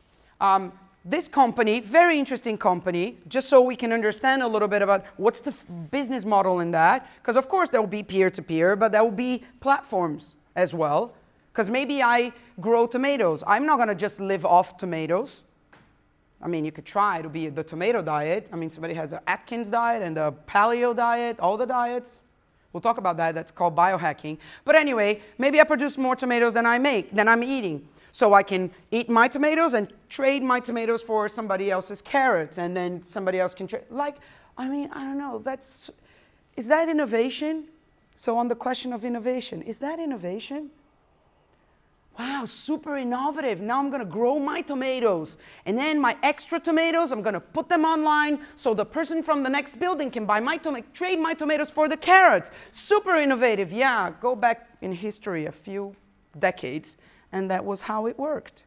This company, very interesting company, just so we can understand a little bit about what's the business model in that, because of course there will be peer-to-peer, but there will be platforms as well. Because maybe I grow tomatoes. I'm not going to just live off tomatoes. I mean, you could try to be the tomato diet. I mean, somebody has an Atkins diet and a paleo diet, all the diets. We'll talk about that. That's called biohacking. But anyway, maybe I produce more tomatoes than I'm eating. So I can eat my tomatoes and trade my tomatoes for somebody else's carrots, and then somebody else can trade. I don't know. Is that innovation? So on the question of innovation, is that innovation? Wow, super innovative. Now I'm going to grow my tomatoes. And then my extra tomatoes, I'm going to put them online so the person from the next building can buy trade my tomatoes for the carrots. Super innovative. Yeah, go back in history a few decades, and that was how it worked.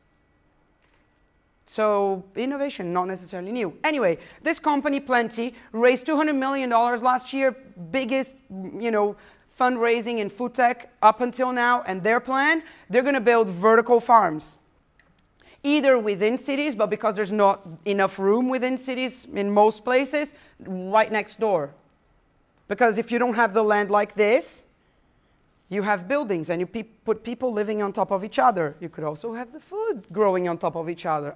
So innovation, not necessarily new. Anyway, this company, Plenty, raised $200 million last year, biggest, fundraising in food tech up until now, and their plan, they're going to build vertical farms. Either within cities, but because there's not enough room within cities in most places, right next door. Because if you don't have the land like this, you have buildings and you put people living on top of each other. You could also have the food growing on top of each other.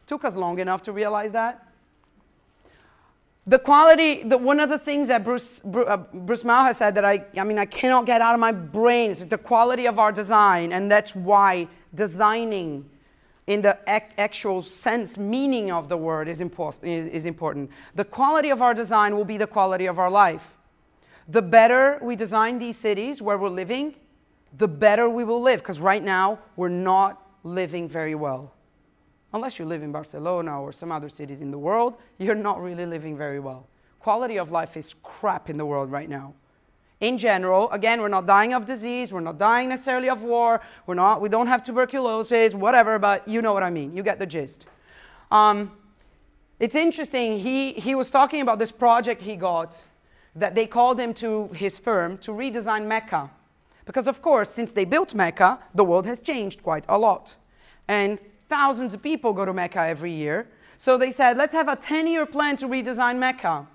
Took us long enough to realize that. The quality, one of the things that Bruce Mouw has said that I cannot get out of my brain is the quality of our design, and that's why designing in the actual sense, meaning of the word is important. The quality of our design will be the quality of our life. The better we design these cities where we're living, the better we will live, because right now we're not living very well. Unless you live in Barcelona or some other cities in the world, you're not really living very well. Quality of life is crap in the world right now. In general, again, we're not dying of disease, we're not dying necessarily of war, we don't have tuberculosis, whatever, but you know what I mean, you get the gist. It's interesting, he was talking about this project he got, that they called him to his firm to redesign Mecca. Because of course, since they built Mecca, the world has changed quite a lot. And thousands of people go to Mecca every year. So they said, let's have a 10-year plan to redesign Mecca.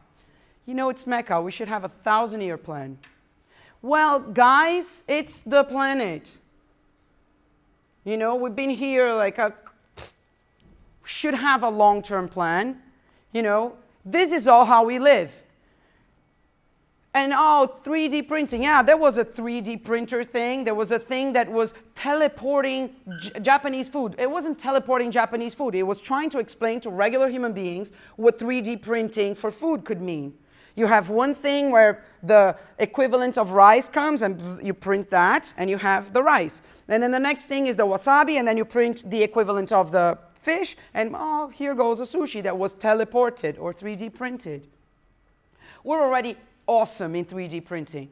You know, it's Mecca, we should have a 1,000-year plan. Well, guys, it's the planet. You know, we've been here should have a long-term plan. You know, this is all how we live. And 3D printing, yeah, there was a 3D printer thing. There was a thing that was teleporting Japanese food. It wasn't teleporting Japanese food. It was trying to explain to regular human beings what 3D printing for food could mean. You have one thing where the equivalent of rice comes and you print that and you have the rice. And then the next thing is the wasabi, and then you print the equivalent of the fish, and here goes a sushi that was teleported or 3D printed. We're already awesome in 3D printing.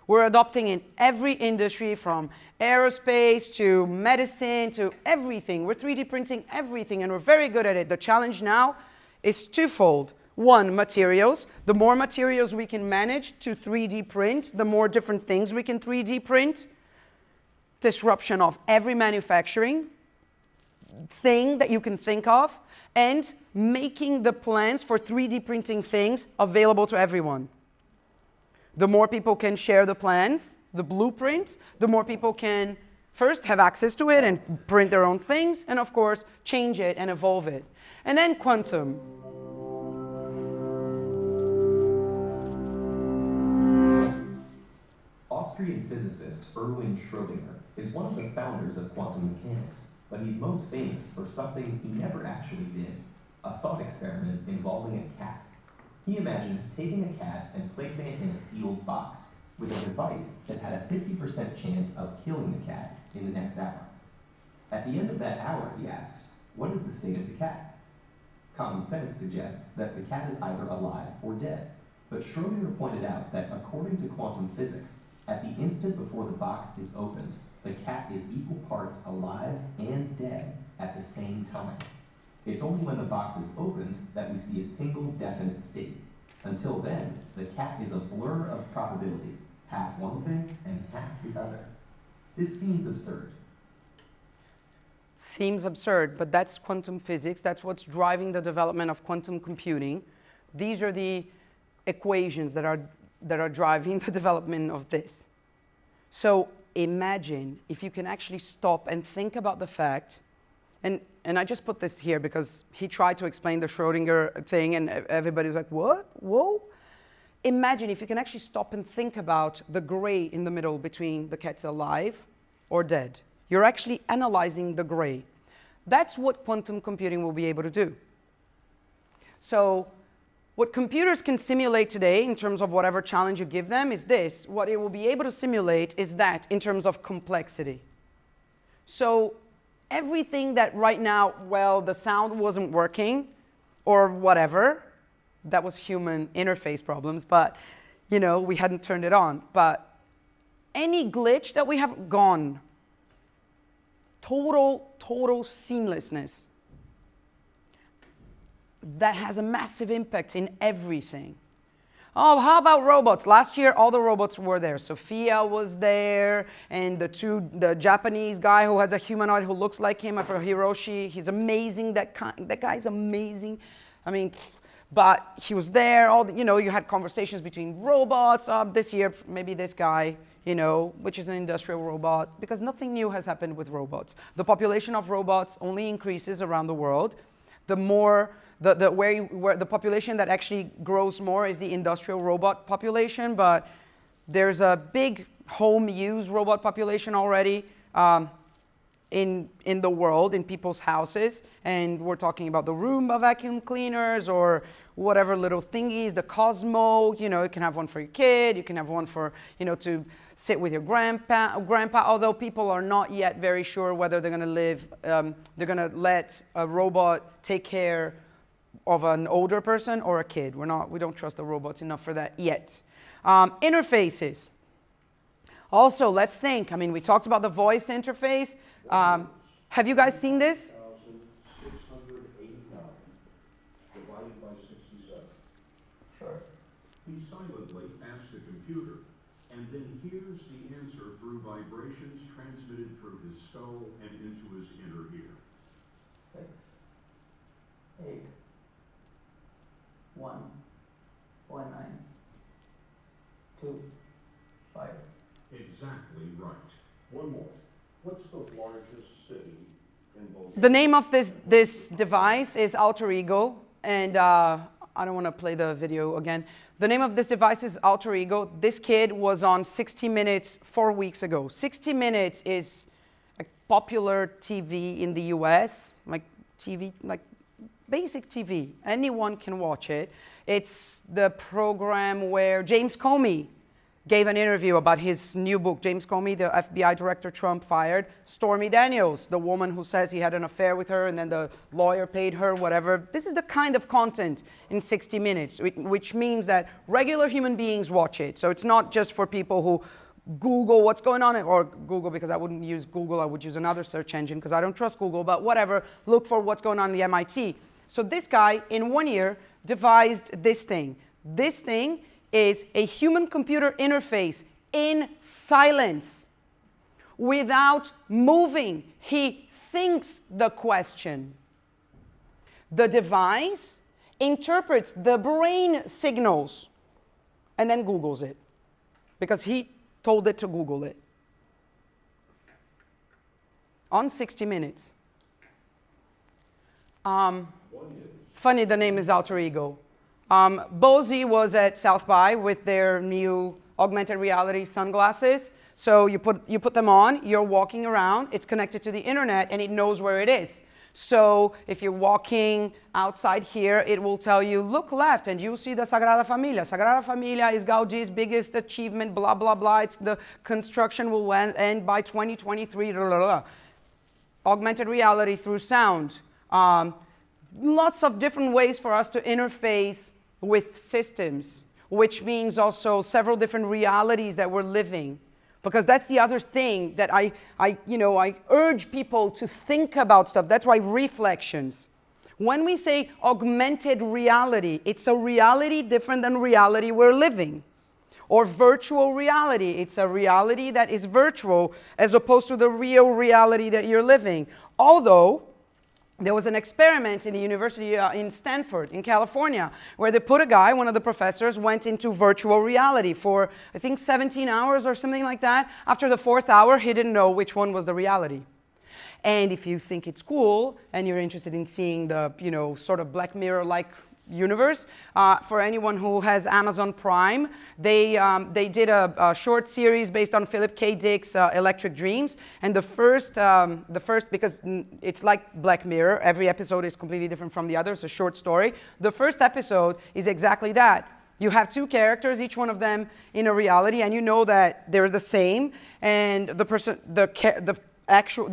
We're adopting in every industry, from aerospace to medicine to everything. We're 3D printing everything, and we're very good at it. The challenge now is twofold. One, materials. The more materials we can manage to 3D print, the more different things we can 3D print. Disruption of every manufacturing thing that you can think of, and making the plans for 3D printing things available to everyone. The more people can share the plans, the blueprints, the more people can first have access to it and print their own things, and of course, change it and evolve it. And then quantum. Austrian physicist Erwin Schrodinger is one of the founders of quantum mechanics, but he's most famous for something he never actually did, a thought experiment involving a cat. He imagined taking a cat and placing it in a sealed box with a device that had a 50% chance of killing the cat in the next hour. At the end of that hour, he asked, what is the state of the cat? Common sense suggests that the cat is either alive or dead, but Schrodinger pointed out that according to quantum physics, at the instant before the box is opened, the cat is equal parts alive and dead at the same time. It's only when the box is opened that we see a single definite state. Until then, the cat is a blur of probability, half one thing and half the other. This seems absurd. Seems absurd, but that's quantum physics. That's what's driving the development of quantum computing. These are the equations that are driving the development of this. So imagine if you can actually stop and think about the fact, and I just put this here because he tried to explain the Schrodinger thing and everybody was like, what? Whoa? Imagine if you can actually stop and think about the gray in the middle between the cat's alive or dead. You're actually analyzing the gray. That's what quantum computing will be able to do. So what computers can simulate today in terms of whatever challenge you give them is this. What it will be able to simulate is that in terms of complexity. So everything that right now, well, the sound wasn't working or whatever, that was human interface problems, but you know, we hadn't turned it on. But any glitch that we have gone, total seamlessness. That has a massive impact in everything. Oh, how about robots? Last year, all the robots were there. Sophia was there, and the Japanese guy who has a humanoid who looks like him, I forgot, Hiroshi. He's amazing. That guy's amazing. I mean, but he was there. You had conversations between robots. This year, maybe this guy, which is an industrial robot, because nothing new has happened with robots. The population of robots only increases around the world. the more, where the population that actually grows more is the industrial robot population, but there's a big home use robot population already in the world, in people's houses, and we're talking about the Roomba vacuum cleaners or whatever little thingies, the Cosmo, you know, you can have one for your kid, you can have one for, you know, to sit with your grandpa, although people are not yet very sure whether they're gonna let a robot take care of an older person or a kid. We don't trust the robots enough for that yet. Interfaces. Also, let's think, I mean, we talked about the voice interface. Have you guys seen this? 1,689 divided by 67. Sure. He silently asks the computer, and then hears the answer through vibrations transmitted through his skull and into his inner ear. 6, 8, 1, 9, 2, 5. Exactly right. One more. What's the largest city in both? The name of this device is Alter Ego, and I don't want to play the video again. The name of this device is Alter Ego. This kid was on 60 Minutes 4 weeks ago. 60 Minutes is a popular TV in the US, like TV, like basic TV. Anyone can watch it. It's the program where James Comey gave an interview about his new book. James Comey, the FBI director Trump fired. Stormy Daniels, the woman who says he had an affair with her and then the lawyer paid her, whatever. This is the kind of content in 60 Minutes, which means that regular human beings watch it. So it's not just for people who Google what's going on, or Google, because I wouldn't use Google, I would use another search engine because I don't trust Google, but whatever, look for what's going on in the MIT. So this guy, in 1 year, devised this thing. This thing is a human-computer interface in silence, without moving. He thinks the question. The device interprets the brain signals and then Googles it, because he told it to Google it. On 60 Minutes. Funny, the name is Alter Ego. Bozy was at South by with their new augmented reality sunglasses. So you put them on, you're walking around, it's connected to the internet, and it knows where it is. So if you're walking outside here, it will tell you, look left, and you'll see the Sagrada Familia. Sagrada Familia is Gaudi's biggest achievement, blah, blah, blah. The construction will end by 2023, blah, blah, blah. Augmented reality through sound. Lots of different ways for us to interface with systems, which means also several different realities that we're living. Because that's the other thing that I urge people to think about stuff. That's why reflections. When we say augmented reality, it's a reality different than reality we're living. Or virtual reality, it's a reality that is virtual as opposed to the real reality that you're living. Although, there was an experiment in the university in Stanford, in California, where they put a guy, one of the professors, went into virtual reality for, I think, 17 hours or something like that. After the 4th hour, he didn't know which one was the reality. And if you think it's cool, and you're interested in seeing the, sort of Black Mirror-like universe, for anyone who has Amazon Prime, they did a short series based on Philip K. Dick's Electric Dreams, and the first, because it's like Black Mirror, every episode is completely different from the other, it's a short story. The first episode is exactly that. You have 2 characters, each one of them in a reality, and you know that they're the same, and the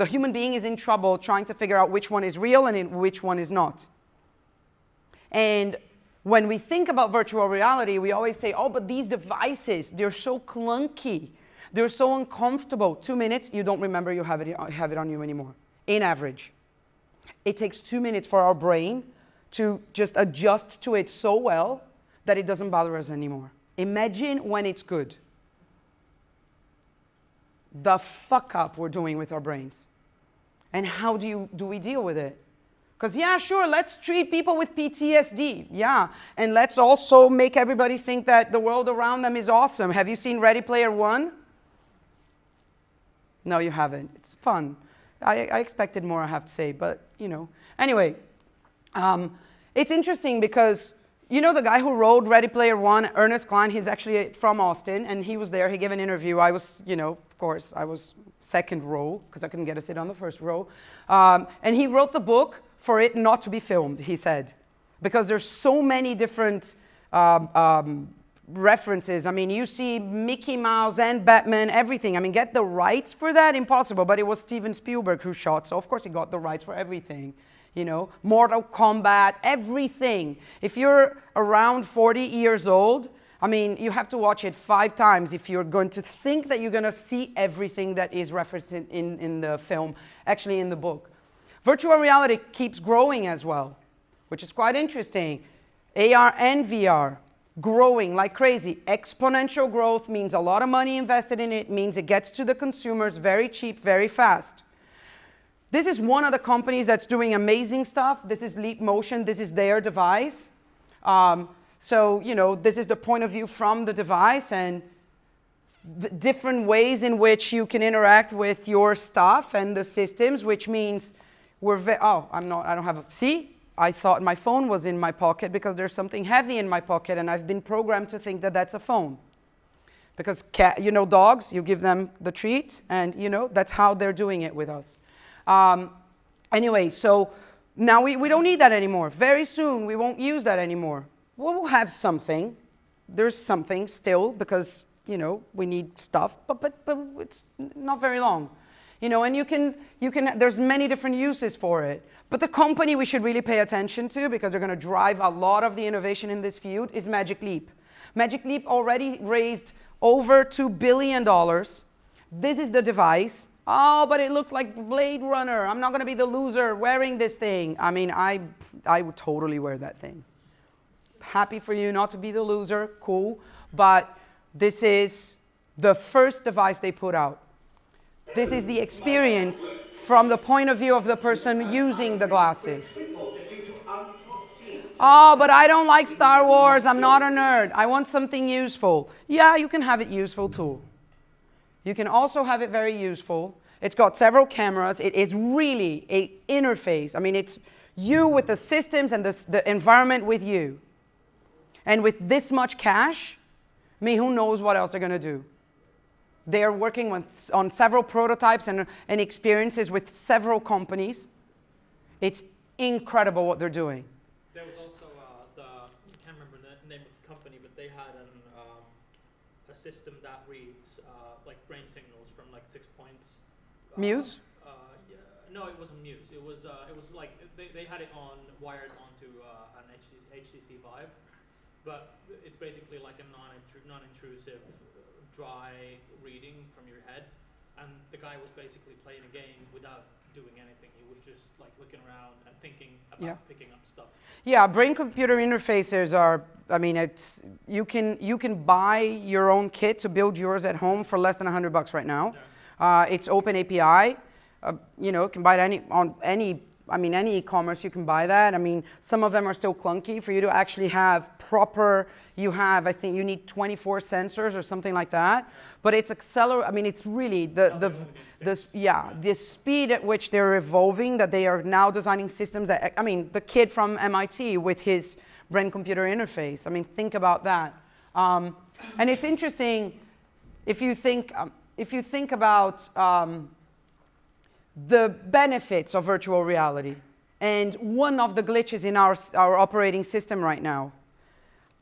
human being is in trouble trying to figure out which one is real and which one is not. And when we think about virtual reality, we always say, oh, but these devices, they're so clunky. They're so uncomfortable. 2 minutes, you don't remember you have it on you anymore, in average. It takes 2 minutes for our brain to just adjust to it so well that it doesn't bother us anymore. Imagine when it's good. The fuck up we're doing with our brains. And how do we deal with it? Because, yeah, sure, let's treat people with PTSD. Yeah, and let's also make everybody think that the world around them is awesome. Have you seen Ready Player One? No, you haven't. It's fun. I expected more, I have to say, but, Anyway, It's interesting because, you know, the guy who wrote Ready Player One, Ernest Cline, he's actually from Austin, and he was there. He gave an interview. I was, you know, of course, I was second row because I couldn't get a seat on the first row. And he wrote the book for it not to be filmed, he said, because there's so many different references. I mean, you see Mickey Mouse and Batman, everything. I mean, get the rights for that? Impossible. But it was Steven Spielberg who shot, so of course he got the rights for everything. You know, Mortal Kombat, everything. If you're around 40 years old, I mean, you have to watch it 5 times if you're going to think that you're going to see everything that is referenced in the film, actually in the book. Virtual reality keeps growing as well, which is quite interesting. AR and VR growing like crazy. Exponential growth means a lot of money invested in it, means it gets to the consumers very cheap, very fast. This is one of the companies that's doing amazing stuff. This is Leap Motion. This is their device. So, you know, this is the point of view from the device and the different ways in which you can interact with your stuff and the systems, which means we're I don't have a, see? I thought my phone was in my pocket because there's something heavy in my pocket, and I've been programmed to think that that's a phone. Because, you know, dogs, you give them the treat, and, you know, that's how they're doing it with us. Anyway, so now we don't need that anymore. Very soon, we won't use that anymore. We'll have something. There's something still because, you know, we need stuff, but it's not very long. You know, and you can, there's many different uses for it. But the company we should really pay attention to, because they're going to drive a lot of the innovation in this field, is Magic Leap. Magic Leap already raised over $2 billion. This is the device. Oh, but it looks like Blade Runner. I'm not going to be the loser wearing this thing. I mean, I would totally wear that thing. Happy for you not to be the loser, cool. But this is the first device they put out. This is the experience from the point of view of the person using the glasses. Oh, but I don't like Star Wars. I'm not a nerd. I want something useful. Yeah, you can have it useful too. You can also have it very useful. It's got several cameras. It is really an interface. I mean, it's you with the systems and the environment with you. And with this much cash, I mean, who knows what else they're going to do. They are working on several prototypes and experiences with several companies. It's incredible what they're doing. There was also, I can't remember the name of the company, but they had a system that reads like brain signals from like 6 points. Muse? Yeah, no, it wasn't Muse. It was like, they had it wired onto an HTC Vive, but it's basically like a non-intrusive, dry reading from your head, and the guy was basically playing a game without doing anything. He was just like looking around and thinking about picking up stuff. Yeah, brain-computer interfaces are, I mean, it's, you can buy your own kit to build yours at home for less than $100 right now. Yeah. It's open API. You know, you can buy it on any e-commerce, you can buy that. I mean, some of them are still clunky. For you to actually have proper, I think you need 24 sensors or something like that. But it's I mean, it's really the speed at which they're evolving, that they are now designing systems that, I mean, the kid from MIT with his brain-computer interface. I mean, think about that. And it's interesting if you think about the benefits of virtual reality. And one of the glitches in our operating system right now,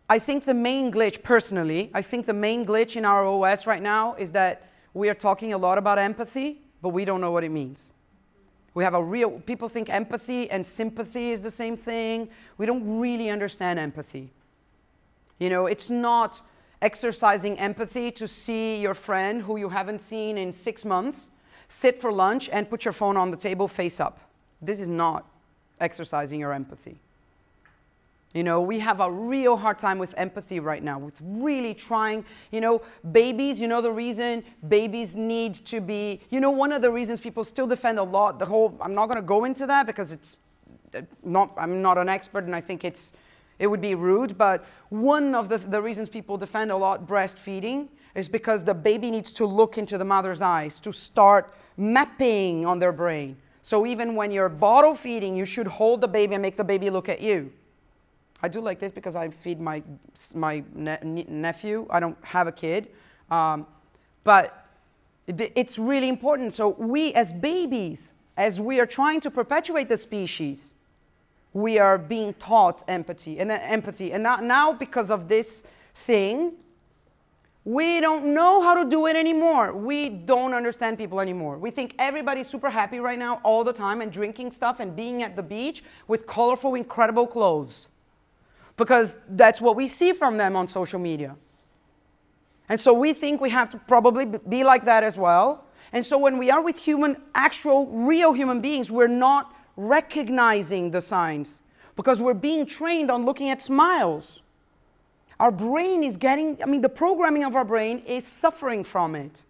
I think the main glitch, personally, in our OS right now is that we are talking a lot about empathy, but we don't know what it means. People think empathy and sympathy is the same thing. We don't really understand empathy. You know, it's not exercising empathy to see your friend who you haven't seen in 6 months sit for lunch and put your phone on the table face up. This is not exercising your empathy. You know, we have a real hard time with empathy right now, with really trying, you know, babies, you know the reason babies need to be, you know, one of the reasons people still defend a lot, I'm not going to go into that because I'm not an expert and I think it would be rude, but one of the reasons people defend a lot breastfeeding is because the baby needs to look into the mother's eyes to start mapping on their brain. So even when you're bottle feeding, you should hold the baby and make the baby look at you. I do like this because I feed my nephew. I don't have a kid. But it's really important. So we as babies, as we are trying to perpetuate the species, we are being taught empathy. And now because of this thing, we don't know how to do it anymore. We don't understand people anymore. We think everybody's super happy right now all the time and drinking stuff and being at the beach with colorful, incredible clothes. Because that's what we see from them on social media. And so we think we have to probably be like that as well. And so when we are with actual, real human beings, we're not recognizing the signs because we're being trained on looking at smiles. Our brain is the programming of our brain is suffering from it.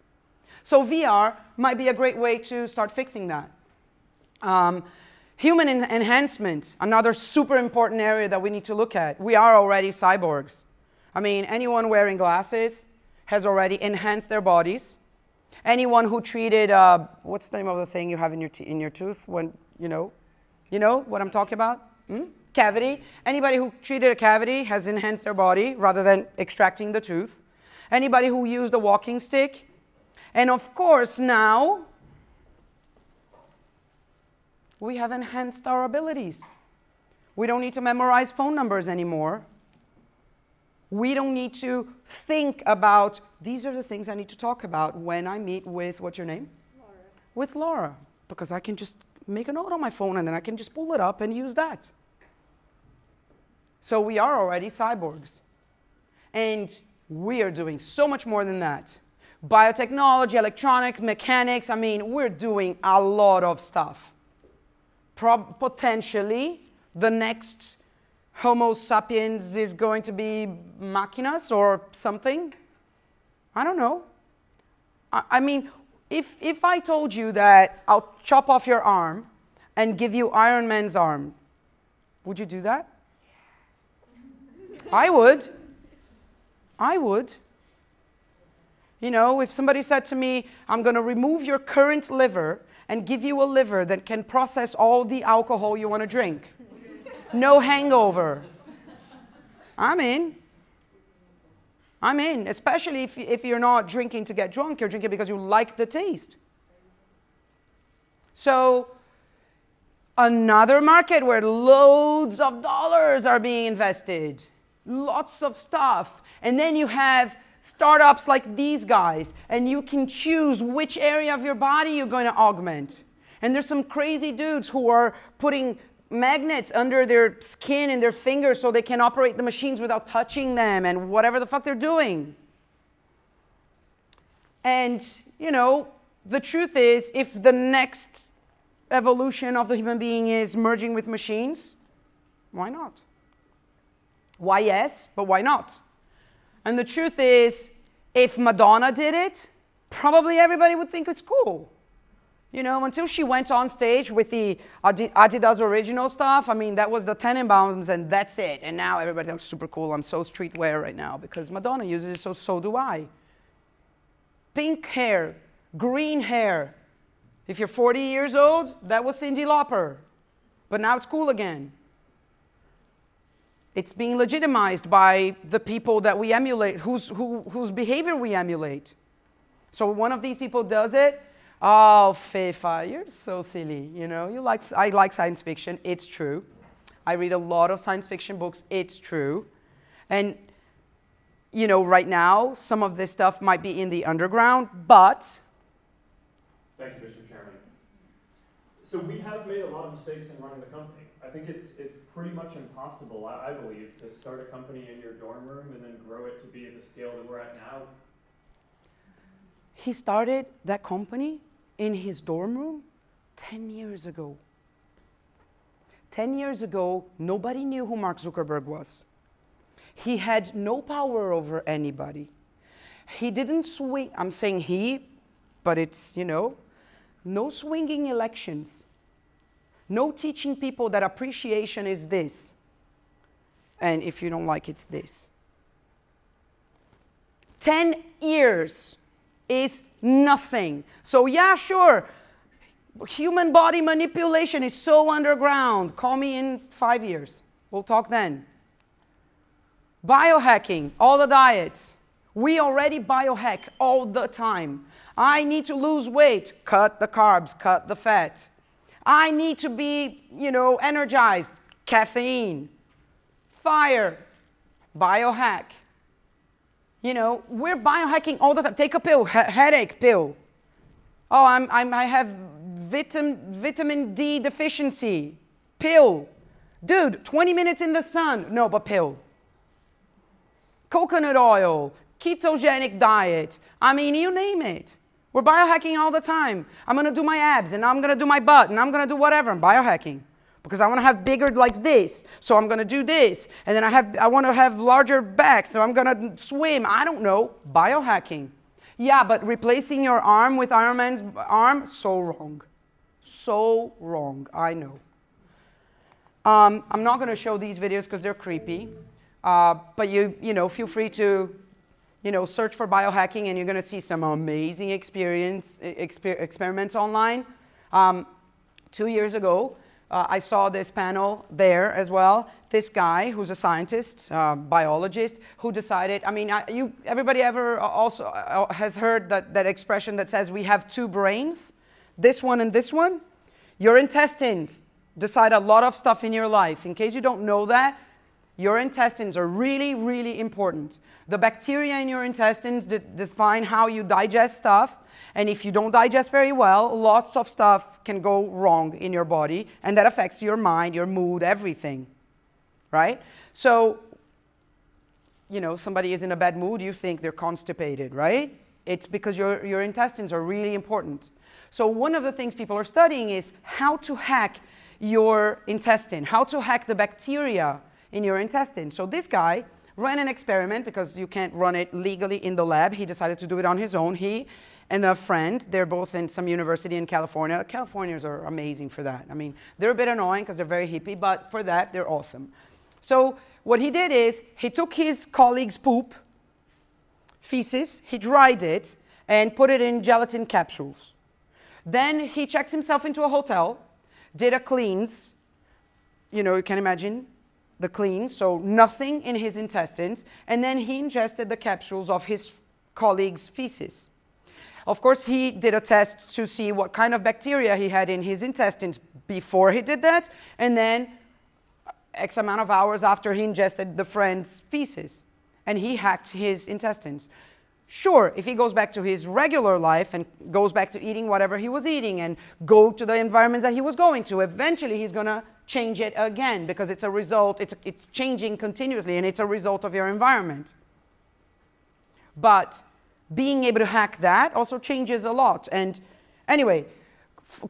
So VR might be a great way to start fixing that. Human enhancement, another super important area that we need to look at. We are already cyborgs. I mean, anyone wearing glasses has already enhanced their bodies. Anyone who treated, what's the name of the thing you have in your tooth when, you know what I'm talking about? Cavity. Anybody who treated a cavity has enhanced their body rather than extracting the tooth. Anybody who used a walking stick. And of course now, we have enhanced our abilities. We don't need to memorize phone numbers anymore. We don't need to think about, these are the things I need to talk about when I meet with, what's your name? Laura. With Laura. Because I can just make a note on my phone and then I can just pull it up and use that. So we are already cyborgs. And we are doing so much more than that. Biotechnology, electronics, mechanics, we're doing a lot of stuff. Potentially, the next Homo sapiens is going to be machinas or something. I don't know. If I told you that I'll chop off your arm and give you Iron Man's arm, would you do that? I would. If somebody said to me, I'm going to remove your current liver and give you a liver that can process all the alcohol you want to drink. No hangover. I'm in. Especially if you're not drinking to get drunk, you're drinking because you like the taste. So, another market where loads of dollars are being invested. Lots of stuff. And then you have startups like these guys, and you can choose which area of your body you're going to augment. And there's some crazy dudes who are putting magnets under their skin and their fingers so they can operate the machines without touching them and whatever the fuck they're doing. And, the truth is, if the next evolution of the human being is merging with machines, why not? Why yes, but why not? And the truth is, if Madonna did it, probably everybody would think it's cool. Until she went on stage with the Adidas original stuff, that was the Tenenbaums and that's it. And now everybody thinks super cool. I'm so streetwear right now because Madonna uses it, so do I. Pink hair, green hair. If you're 40 years old, that was Cyndi Lauper. But now it's cool again. It's being legitimized by the people that we emulate, whose behavior we emulate. So one of these people does it. Oh, Fefa, you're so silly. I like science fiction. It's true. I read a lot of science fiction books. It's true. And, right now, some of this stuff might be in the underground, but... Thank you, Mr. Chairman. So we have made a lot of mistakes in running the company. I think it's pretty much impossible, I believe, to start a company in your dorm room and then grow it to be at the scale that we're at now. He started that company in his dorm room 10 years ago. 10 years ago, nobody knew who Mark Zuckerberg was. He had no power over anybody. He didn't swing, I'm saying he, but it's, no swinging elections. No teaching people that appreciation is this. And if you don't like, it's this. 10 years is nothing. So yeah, sure, Human body manipulation is so underground. Call me in 5 years. We'll talk then. Biohacking, all the diets. We already biohack all the time. I need to lose weight. Cut the carbs, cut the fat. I need to be, energized. Caffeine. Fire. Biohack. We're biohacking all the time. Take a pill, headache pill. Oh, I have vitamin D deficiency. Pill. Dude, 20 minutes in the sun. No, but pill. Coconut oil. Ketogenic diet. You name it. We're biohacking all the time. I'm going to do my abs, and I'm going to do my butt, and I'm going to do whatever. I'm biohacking. Because I want to have bigger like this, so I'm going to do this. And then I want to have larger back, so I'm going to swim. I don't know. Biohacking. Yeah, but replacing your arm with Iron Man's arm, so wrong. So wrong, I know. I'm not going to show these videos because they're creepy. But you feel free to, search for biohacking, and you're going to see some amazing experiments online. 2 years ago, I saw this panel there as well. This guy, who's a scientist, biologist, who decided, everybody ever also has heard that expression that says we have two brains, this one and this one? Your intestines decide a lot of stuff in your life. In case you don't know that, your intestines are really, really important. The bacteria in your intestines define how you digest stuff. And if you don't digest very well, lots of stuff can go wrong in your body. And that affects your mind, your mood, everything. Right? So, somebody is in a bad mood, you think they're constipated, right? It's because your intestines are really important. So one of the things people are studying is how to hack your intestine, how to hack the bacteria in your intestine. So this guy ran an experiment because you can't run it legally in the lab. He decided to do it on his own. He and a friend, they're both in some university in California. Californians are amazing for that. They're a bit annoying because they're very hippie, but for that, they're awesome. So what he did is he took his colleague's poop, feces, he dried it, and put it in gelatin capsules. Then he checked himself into a hotel, did a cleanse. You can imagine the cleanse, so nothing in his intestines. And then he ingested the capsules of his colleague's feces. Of course, he did a test to see what kind of bacteria he had in his intestines before he did that, and then X amount of hours after he ingested the friend's feces. And he hacked his intestines. Sure, if he goes back to his regular life and goes back to eating whatever he was eating and go to the environments that he was going to, eventually he's going to change it again because it's a result, it's changing continuously, and it's a result of your environment. But being able to hack that also changes a lot. And anyway,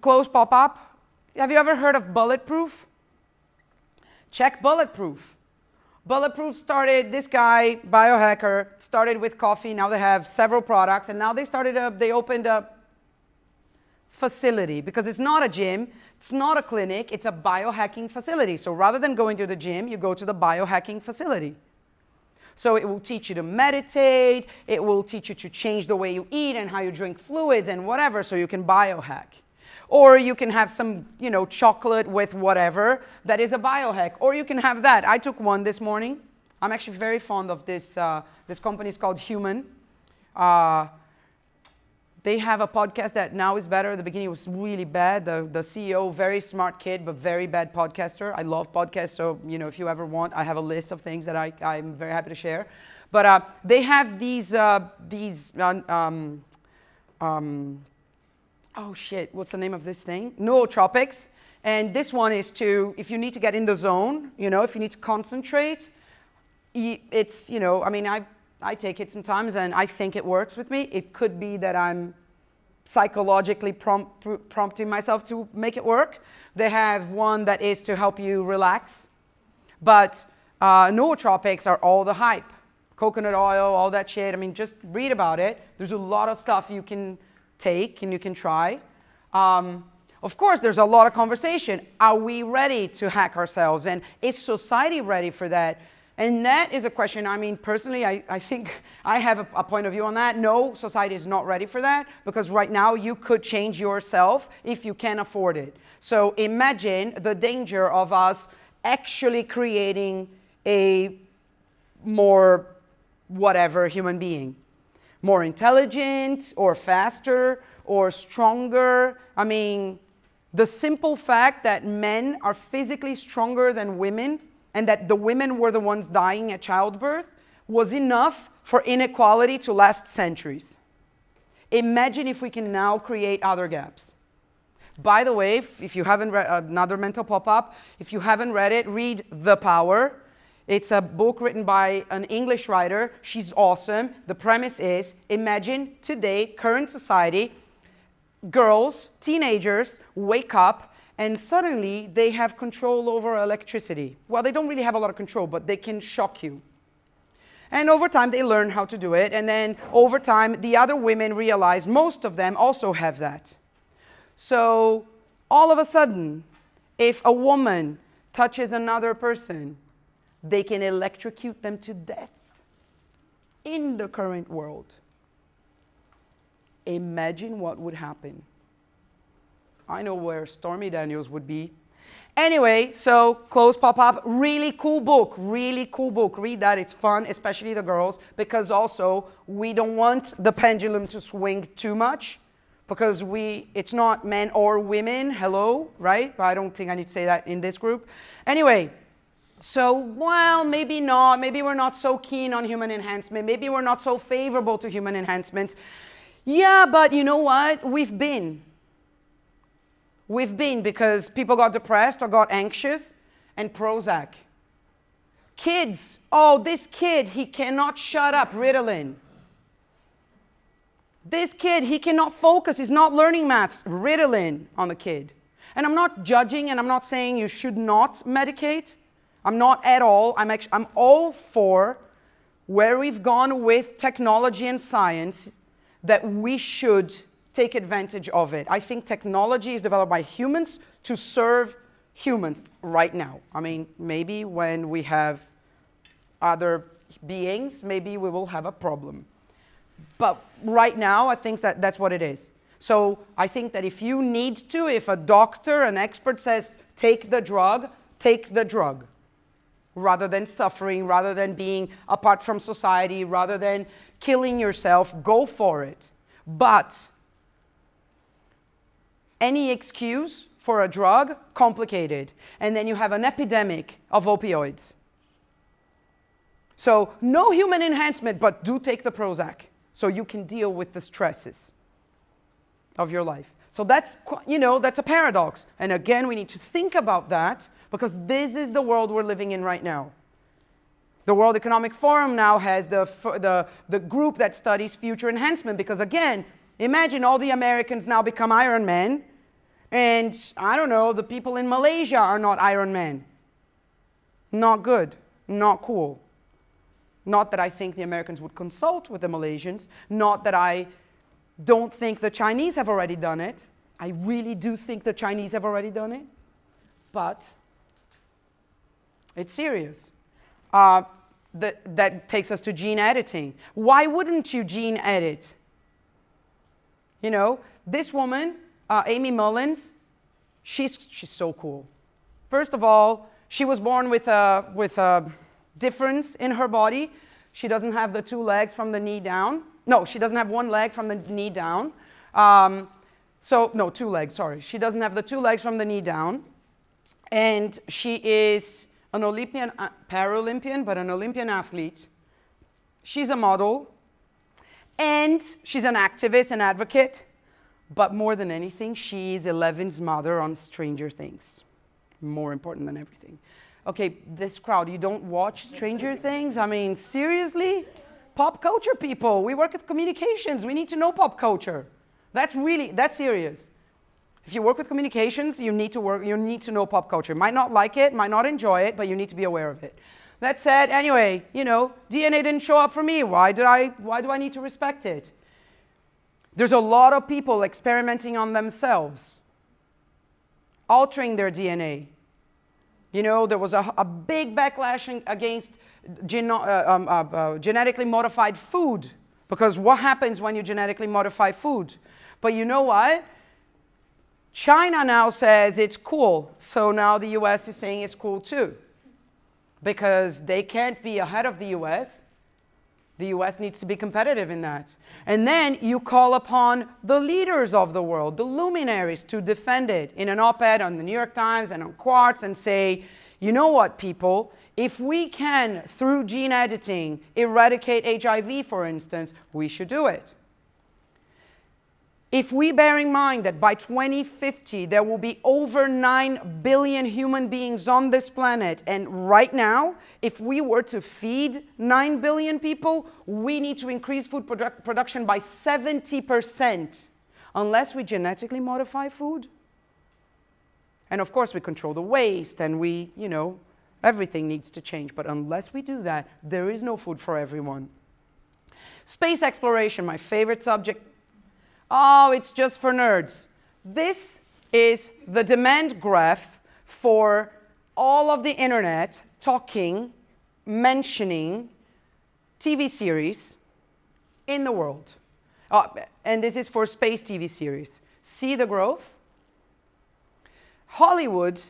close pop-up. Have you ever heard of Bulletproof? Check Bulletproof. Bulletproof started, this guy, biohacker, started with coffee. Now they have several products, and now they opened a facility because it's not a gym, it's not a clinic, it's a biohacking facility. So rather than going to the gym, you go to the biohacking facility. So it will teach you to meditate, it will teach you to change the way you eat and how you drink fluids and whatever, so you can biohack. Or you can have some, chocolate with whatever that is a biohack. Or you can have that. I took one this morning. I'm actually very fond of this. This company is called Human. They have a podcast that now is better. At the beginning it was really bad. The CEO, very smart kid, but very bad podcaster. I love podcasts, so if you ever want, I have a list of things that I'm very happy to share. But they have these oh shit, what's the name of this thing? Nootropics. And this one is if you need to get in the zone, if you need to concentrate, it's, I take it sometimes and I think it works with me. It could be that I'm psychologically prompting myself to make it work. They have one that is to help you relax. But nootropics are all the hype. Coconut oil, all that shit. Just read about it. There's a lot of stuff you can take and you can try. Of course, there's a lot of conversation. Are we ready to hack ourselves? And is society ready for that? And that is a question, I mean, personally, I think I have a point of view on that. No, society is not ready for that, because right now you could change yourself if you can afford it. So imagine the danger of us actually creating a more whatever human being. More intelligent, or faster, or stronger. I mean, the simple fact that men are physically stronger than women, and that the women were the ones dying at childbirth, was enough for inequality to last centuries. Imagine if we can now create other gaps. By the way, if you haven't read, another mental pop-up, if you haven't read it, read The Power. It's a book written by an English writer. She's awesome. The premise is, imagine today, current society, girls, teenagers, wake up and suddenly they have control over electricity. Well, they don't really have a lot of control, but they can shock you. And over time, they learn how to do it. And then over time, the other women realize most of them also have that. So all of a sudden, if a woman touches another person, they can electrocute them to death in the current world. Imagine what would happen. I know where Stormy Daniels would be. Anyway, so close pop-up, really cool book, read that, it's fun, especially the girls, because also we don't want the pendulum to swing too much, because it's not men or women, hello, right? But I don't think I need to say that in this group. Anyway, so, well, maybe not, maybe we're not so keen on human enhancement, maybe we're not so favorable to human enhancement. Yeah, but you know what? We've been, because people got depressed or got anxious, and Prozac. Kids, oh, this kid, he cannot shut up, Ritalin. This kid, he cannot focus, he's not learning maths, Ritalin on the kid. And I'm not judging, and I'm not saying you should not medicate. I'm not at all. I'm all for where we've gone with technology and science, that we should take advantage of it. I think technology is developed by humans to serve humans right now. I mean, maybe when we have other beings, maybe we will have a problem. But right now, I think that that's what it is. So I think that if you need to, if a doctor, an expert says, take the drug, rather than suffering, rather than being apart from society, rather than killing yourself, go for it. But any excuse for a drug, complicated. And then you have an epidemic of opioids. So no human enhancement, but do take the Prozac so you can deal with the stresses of your life. So that's, that's a paradox. And again, we need to think about that, because this is the world we're living in right now. The World Economic Forum now has the group that studies future enhancement, because again, imagine all the Americans now become Iron Man, and I don't know, the people in Malaysia are not Iron Man. Not good, not cool. Not that I think the Americans would consult with the Malaysians, not that I don't think the Chinese have already done it. I really do think the Chinese have already done it, but it's serious. That takes us to gene editing. Why wouldn't you gene edit? This woman, Amy Mullins, she's so cool. First of all, she was born with a difference in her body. She doesn't have the 2 legs from the knee down. No, she doesn't have 1 leg from the knee down. 2 legs, sorry. She doesn't have the 2 legs from the knee down. And she is an Olympian, Paralympian, but an Olympian athlete. She's a model. And she's an activist and advocate. But more than anything, she's Eleven's mother on Stranger Things. More important than everything. Okay, this crowd, you don't watch Stranger Things? I mean, seriously? Pop culture people, we work with communications. We need to know pop culture. That's serious. If you work with communications, you need to know pop culture. Might not like it, might not enjoy it, but you need to be aware of it. That said, anyway, DNA didn't show up for me. Why do I need to respect it? There's a lot of people experimenting on themselves, altering their DNA. You know, there was a big backlash against genetically modified food, because what happens when you genetically modify food? But you know what? China now says it's cool, so now the US is saying it's cool too, because they can't be ahead of the US. The US needs to be competitive in that. And then you call upon the leaders of the world, the luminaries, to defend it in an op-ed on the New York Times and on Quartz, and say, you know what, people, if we can, through gene editing, eradicate HIV, for instance, we should do it. If we bear in mind that by 2050 there will be over 9 billion human beings on this planet, and right now, if we were to feed 9 billion people, we need to increase food production by 70%, unless we genetically modify food. And of course we control the waste, and we, you know, everything needs to change. But unless we do that, there is no food for everyone. Space exploration, my favorite subject. Oh, it's just for nerds. This is the demand graph for all of the internet talking, mentioning TV series in the world. And this is for space TV series. See the growth? Hollywood,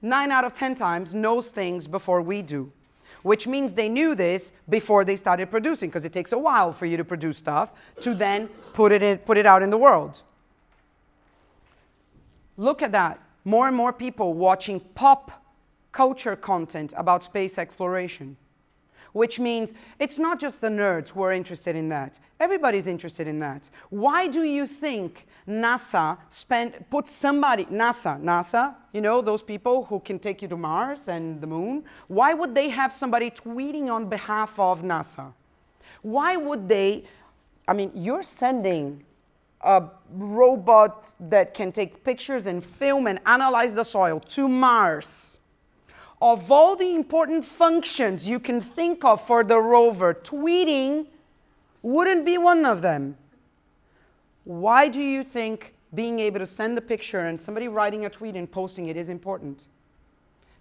9 out of 10 times, knows things before we do, which means they knew this before they started producing, because it takes a while for you to produce stuff to then put it out in the world. Look at that. More and more people watching pop culture content about space exploration, which means it's not just the nerds who are interested in that. Everybody's interested in that. Why do you think NASA NASA, you know, those people who can take you to Mars and the moon, why would they have somebody tweeting on behalf of NASA? Why would they, I mean, you're sending a robot that can take pictures and film and analyze the soil to Mars. Of all the important functions you can think of for the rover, tweeting wouldn't be one of them. Why do you think being able to send a picture and somebody writing a tweet and posting it is important?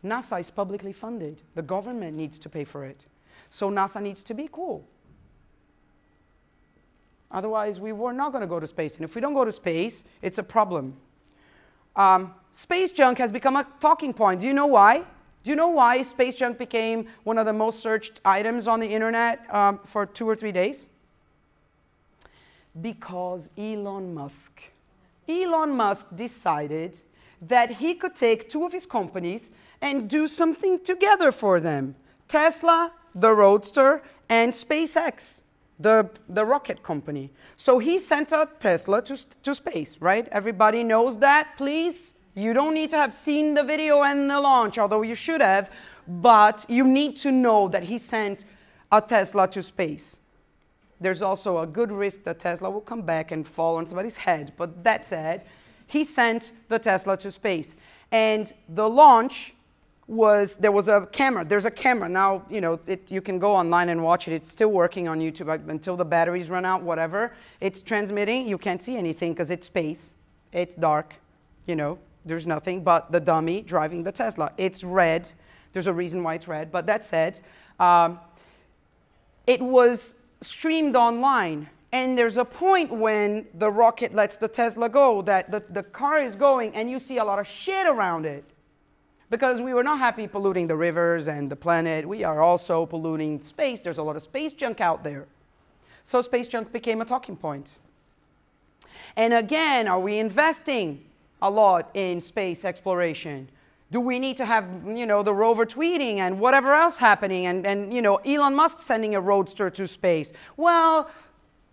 NASA is publicly funded. The government needs to pay for it. So NASA needs to be cool. Otherwise, we were not going to go to space. And if we don't go to space, it's a problem. Space junk has become a talking point. Do you know why? Do you know why space junk became one of the most searched items on the internet for 2 or 3 days? Because Elon Musk decided that he could take 2 of his companies and do something together for them. Tesla, the Roadster, and SpaceX, the rocket company. So he sent a Tesla to space, right? Everybody knows that, please. You don't need to have seen the video and the launch, although you should have, but you need to know that he sent a Tesla to space. There's also a good risk that Tesla will come back and fall on somebody's head. But that said, he sent the Tesla to space. And the launch was, there was a camera. There's a camera. Now, you know, you can go online and watch it. It's still working on YouTube until the batteries run out, whatever. It's transmitting. You can't see anything because it's space. It's dark. You know, there's nothing but the dummy driving the Tesla. It's red. There's a reason why it's red. But that said, it was streamed online, and there's a point when the rocket lets the Tesla go that the car is going and you see a lot of shit around it, because we were not happy polluting the rivers and the planet. We are also polluting space. There's a lot of space junk out there. So space junk became a talking point. And again, are we investing a lot in space exploration? Do we need to have, you know, the rover tweeting and whatever else happening and you know, Elon Musk sending a roadster to space? Well,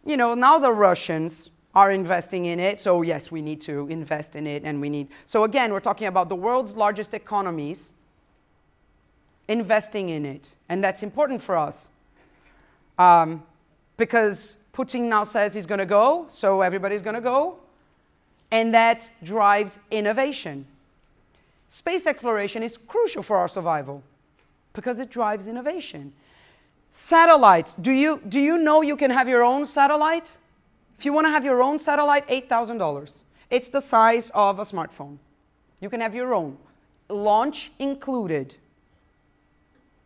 you know, now the Russians are investing in it, so yes, we need to invest in it, and we need... So again, we're talking about the world's largest economies investing in it, and that's important for us. Because Putin now says he's going to go, so everybody's going to go, and that drives innovation. Space exploration is crucial for our survival because it drives innovation. Satellites. Do you know you can have your own satellite? If you want to have your own satellite, $8,000. It's the size of a smartphone. You can have your own. launch included.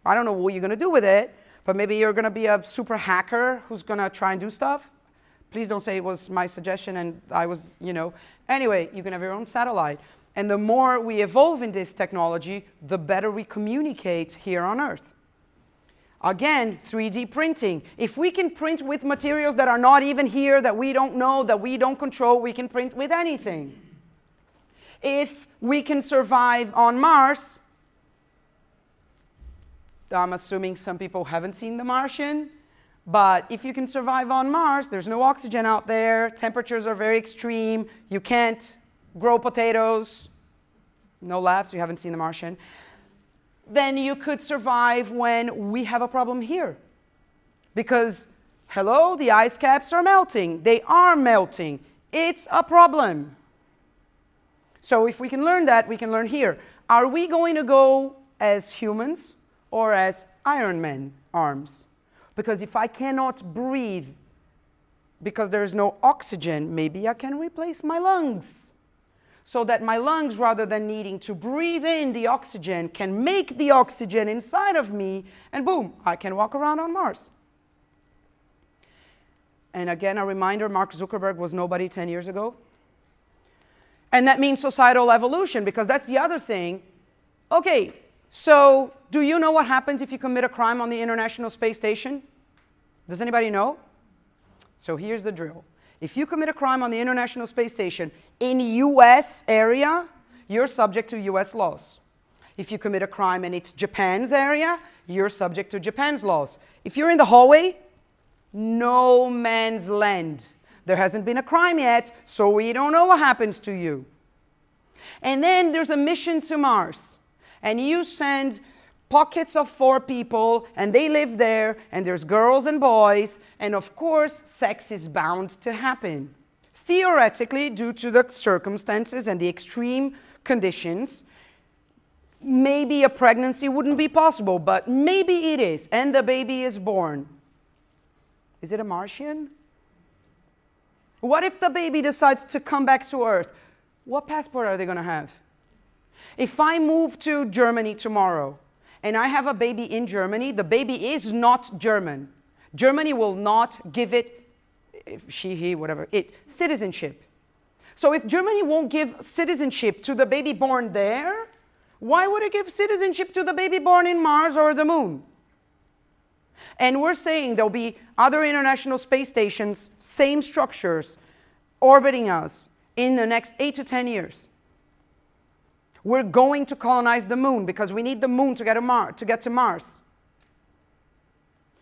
I don't know what you're going to do with it, but maybe you're going to be a super hacker who's going to try and do stuff. Please don't say it was my suggestion and I was, Anyway, you can have your own satellite. And the more we evolve in this technology, the better we communicate here on Earth. Again, 3D printing. If we can print with materials that are not even here, that we don't know, that we don't control, we can print with anything. If we can survive on Mars, I'm assuming some people haven't seen The Martian, but if you can survive on Mars, there's no oxygen out there, temperatures are very extreme, you can't grow potatoes, no laughs, you haven't seen The Martian, then you could survive when we have a problem here. Because, hello, the ice caps are melting. They are melting. It's a problem. So if we can learn that, we can learn here. Are we going to go as humans or as Iron Man arms? Because if I cannot breathe because there's no oxygen, maybe I can replace my lungs. So that my lungs, rather than needing to breathe in the oxygen, can make the oxygen inside of me, and boom, I can walk around on Mars. And again, a reminder, Mark Zuckerberg was nobody 10 years ago. And that means societal evolution, because that's the other thing. Okay, so do you know what happens if you commit a crime on the International Space Station? Does anybody know? So here's the drill. If you commit a crime on the International Space Station in US area, you're subject to US laws. If you commit a crime and it's Japan's area, you're subject to Japan's laws. If you're in the hallway, no man's land. There hasn't been a crime yet, so we don't know what happens to you. And then there's a mission to Mars, and you send pockets of 4 people, and they live there, and there's girls and boys, and of course, sex is bound to happen. Theoretically, due to the circumstances and the extreme conditions, maybe a pregnancy wouldn't be possible, but maybe it is, and the baby is born. Is it a Martian? What if the baby decides to come back to Earth? What passport are they going to have? If I move to Germany tomorrow, and I have a baby in Germany, the baby is not German. Germany will not give it, she, he, whatever, it, citizenship. So if Germany won't give citizenship to the baby born there, why would it give citizenship to the baby born in Mars or the Moon? And we're saying there'll be other international space stations, same structures, orbiting us in the next 8 to 10 years. We're going to colonize the Moon because we need the Moon to get to Mars.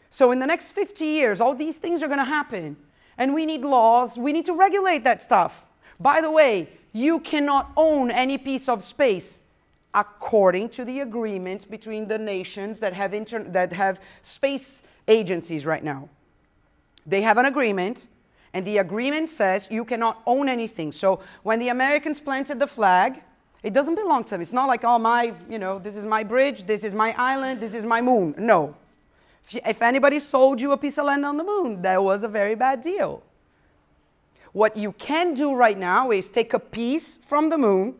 So in the next 50 years, all these things are going to happen. And we need laws. We need to regulate that stuff. By the way, you cannot own any piece of space according to the agreement between the nations that have space agencies right now. They have an agreement, and the agreement says you cannot own anything. So when the Americans planted the flag, it doesn't belong to them. It's not like, oh, this is my bridge, this is my island, this is my moon. No. If anybody sold you a piece of land on the moon, that was a very bad deal. What you can do right now is take a piece from the moon,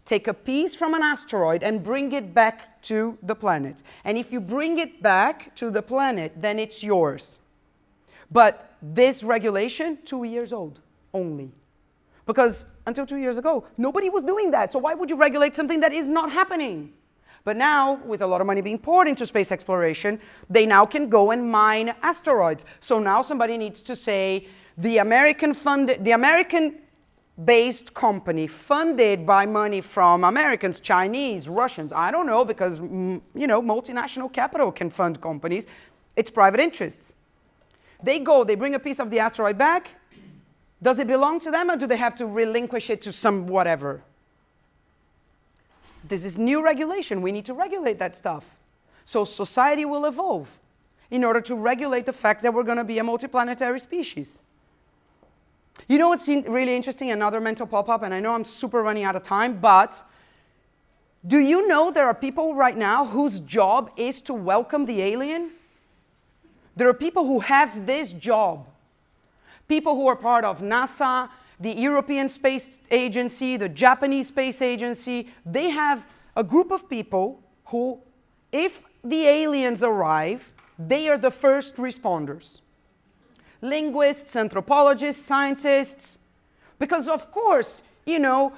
take a piece from an asteroid, and bring it back to the planet. And if you bring it back to the planet, then it's yours. But this regulation, 2 years old only. Because until 2 years ago, nobody was doing that. So why would you regulate something that is not happening? But now, with a lot of money being poured into space exploration, they now can go and mine asteroids. So now somebody needs to say, the American-based company funded by money from Americans, Chinese, Russians, I don't know, because, multinational capital can fund companies. It's private interests. They bring a piece of the asteroid back. Does it belong to them, or do they have to relinquish it to some whatever? This is new regulation. We need to regulate that stuff. So society will evolve in order to regulate the fact that we're going to be a multiplanetary species. You know what's really interesting? Another mental pop-up, and I know I'm super running out of time, but do you know there are people right now whose job is to welcome the alien? There are people who have this job. People who are part of NASA, the European Space Agency, the Japanese Space Agency, they have a group of people who, if the aliens arrive, they are the first responders. Linguists, anthropologists, scientists, because of course, you know,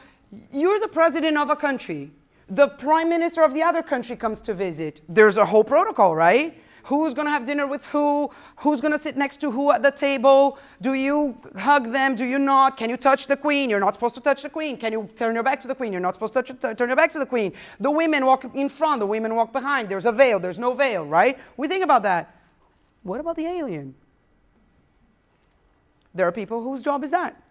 you're the president of a country. The prime minister of the other country comes to visit. There's a whole protocol, right? Who's going to have dinner with who? Who's going to sit next to who at the table? Do you hug them? Do you not? Can you touch the queen? You're not supposed to touch the queen. Can you turn your back to the queen? You're not supposed to turn your back to the queen. The women walk in front. The women walk behind. There's a veil. There's no veil, right? We think about that. What about the alien? There are people whose job is that.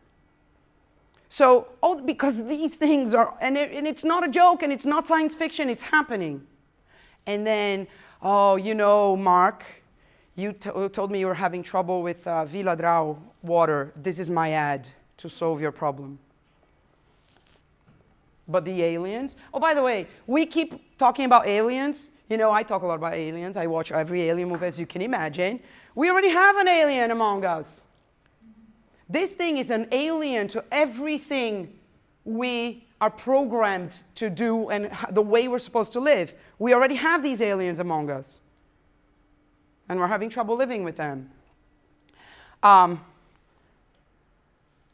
So, because these things are, and it's not a joke, and it's not science fiction, it's happening. And then, oh, you know, Mark, you told me you were having trouble with Vila Drau water. This is my ad to solve your problem. But the aliens, oh, by the way, we keep talking about aliens. You know, I talk a lot about aliens. I watch every alien movie, as you can imagine. We already have an alien among us. This thing is an alien to everything we are programmed to do and the way we're supposed to live. We already have these aliens among us. And we're having trouble living with them.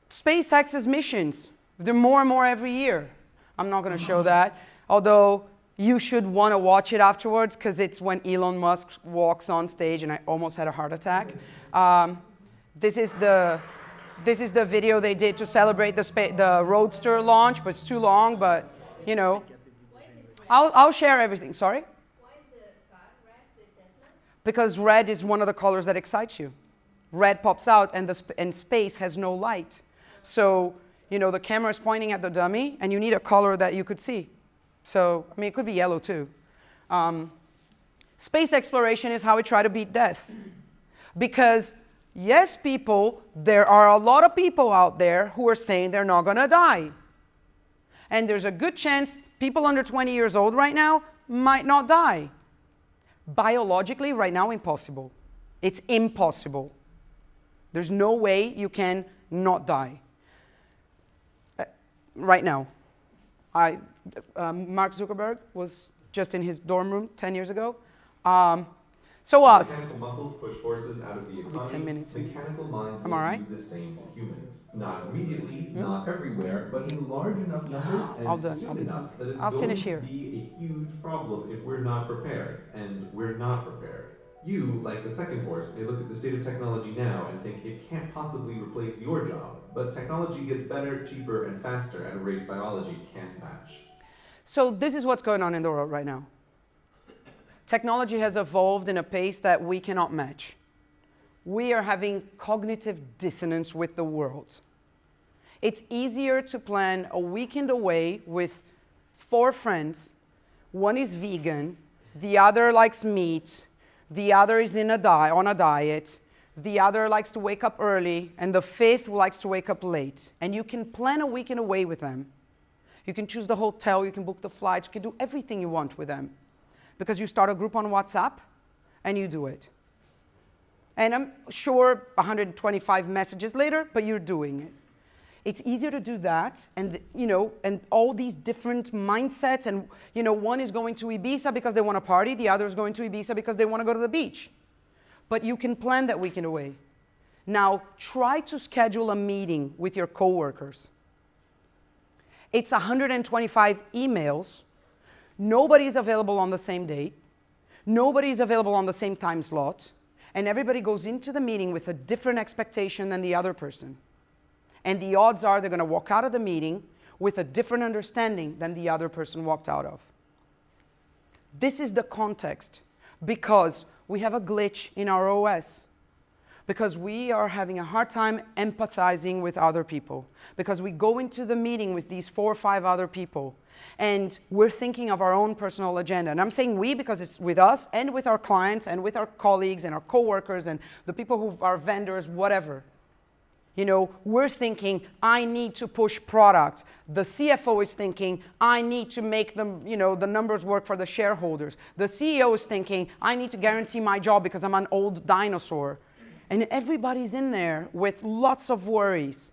SpaceX's missions, they're more and more every year. I'm not going to show that, although you should want to watch it afterwards, because it's when Elon Musk walks on stage, and I almost had a heart attack. This is the video they did to celebrate the Roadster launch, but it's too long, but, you know. I'll share everything. Sorry? Why is the car red with Tesla? Because red is one of the colors that excites you. Red pops out, and space has no light. So, you know, the camera is pointing at the dummy, and you need a color that you could see. So, I mean, it could be yellow, too. Space exploration is how we try to beat death. Because yes, people, there are a lot of people out there who are saying they're not going to die. And there's a good chance people under 20 years old right now might not die. Biologically, right now, impossible. It's impossible. There's no way you can not die. Right now. Mark Zuckerberg was just in his dorm room 10 years ago. So us. Mechanical muscles push forces out of the economy. 10 minutes. Mechanical minds Am I right? will do the same to humans. Not immediately, not everywhere, but in large enough numbers and I'll done. soon I'll be enough done. that it's I'll going finish to here. be a huge problem if we're not prepared. And we're not prepared. You, like the second horse, may look at the state of technology now and think it can't possibly replace your job. But technology gets better, cheaper, and faster at a rate biology can't match. So this is what's going on in the world right now. Technology has evolved in a pace that we cannot match. We are having cognitive dissonance with the world. It's easier to plan a weekend away with 4 friends. One is vegan, the other likes meat, the other is on a diet, the other likes to wake up early, and the 5th likes to wake up late. And you can plan a weekend away with them. You can choose the hotel, you can book the flights, you can do everything you want with them. Because you start a group on WhatsApp, and you do it. And I'm sure 125 messages later, but you're doing it. It's easier to do that, and you know, and all these different mindsets, and you know, one is going to Ibiza because they want to party, the other is going to Ibiza because they want to go to the beach. But you can plan that weekend away. Now, try to schedule a meeting with your coworkers. It's 125 emails. Nobody is available on the same date. Nobody is available on the same time slot. And everybody goes into the meeting with a different expectation than the other person. And the odds are they're going to walk out of the meeting with a different understanding than the other person walked out of. This is the context because we have a glitch in our OS. Because we are having a hard time empathizing with other people. Because we go into the meeting with these 4 or 5 other people, and we're thinking of our own personal agenda. And I'm saying we because it's with us, and with our clients, and with our colleagues, and our coworkers, and the people who are vendors, whatever. You know, we're thinking, I need to push product. The CFO is thinking, I need to make them, you know, the numbers work for the shareholders. The CEO is thinking, I need to guarantee my job because I'm an old dinosaur. And everybody's in there with lots of worries.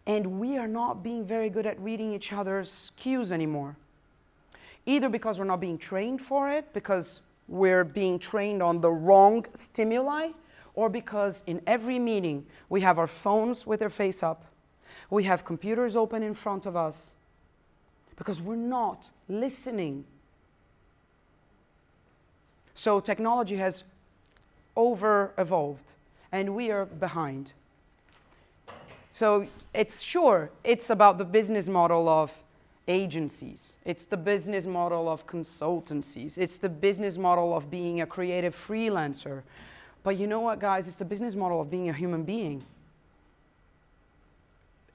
And we are not being very good at reading each other's cues anymore. either because we're not being trained for it, because we're being trained on the wrong stimuli, or because in every meeting we have our phones with their face up, we have computers open in front of us, because we're not listening. So technology has over-evolved, and we are behind. So it's about the business model of agencies. It's the business model of consultancies. It's the business model of being a creative freelancer. But you know what, guys? It's the business model of being a human being.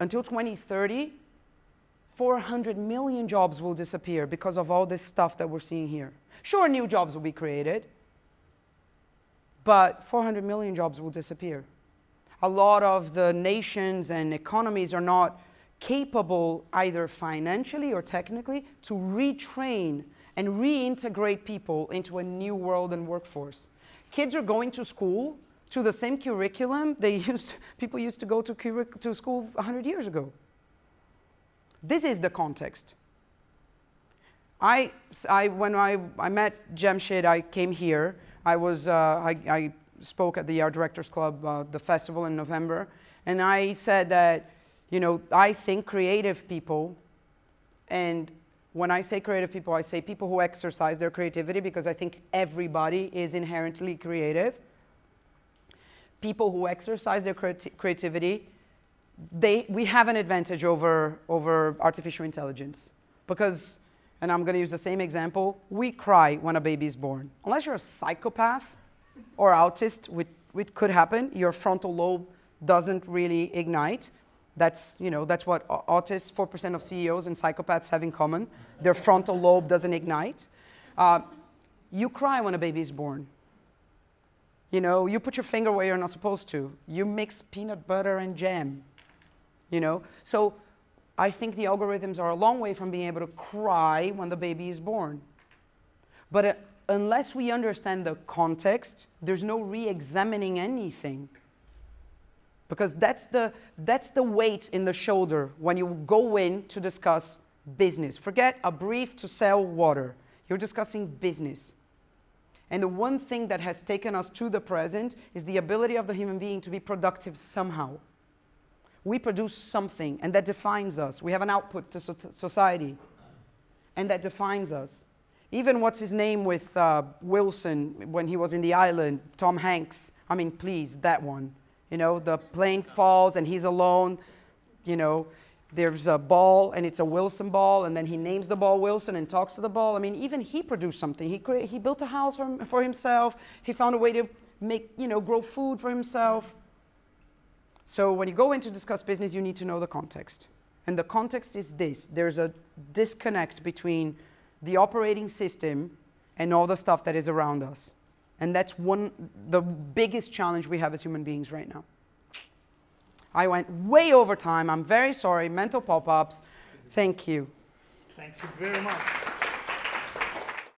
Until 2030, 400 million jobs will disappear because of all this stuff that we're seeing here. Sure, new jobs will be created, but 400 million jobs will disappear. A lot of the nations and economies are not capable, either financially or technically, to retrain and reintegrate people into a new world and workforce. Kids are going to school to the same curriculum people used to go to school 100 years ago. This is the context. When I met Jamshid, I came here. I spoke at the Art Directors Club, the festival in November, and I said that, I think creative people, and when I say creative people, I say people who exercise their creativity, because I think everybody is inherently creative. People who exercise their creativity, we have an advantage over artificial intelligence, because, and I'm going to use the same example, we cry when a baby is born. Unless you're a psychopath or autist, which could happen, your frontal lobe doesn't really ignite. That's what autists, 4% of CEOs and psychopaths have in common. Their frontal lobe doesn't ignite. You cry when a baby is born. You put your finger where you're not supposed to. You mix peanut butter and jam. So I think the algorithms are a long way from being able to cry when the baby is born. But unless we understand the context, there's no re-examining anything. Because that's the weight in the shoulder when you go in to discuss business. Forget a brief to sell water. You're discussing business. And the one thing that has taken us to the present is the ability of the human being to be productive somehow. We produce something, and that defines us. We have an output to society, and that defines us. Even what's his name with Wilson when he was in the island, Tom Hanks. I mean, please, that one. The plane falls and he's alone. There's a ball and it's a Wilson ball, and then he names the ball Wilson and talks to the ball. I mean, even he produced something. He built a house for himself. He found a way to make, grow food for himself. So when you go in to discuss business, you need to know the context. And the context is this. There's a disconnect between the operating system and all the stuff that is around us. And that's the biggest challenge we have as human beings right now. I went way over time. I'm very sorry. Mental pop-ups. Thank you. Thank you very much.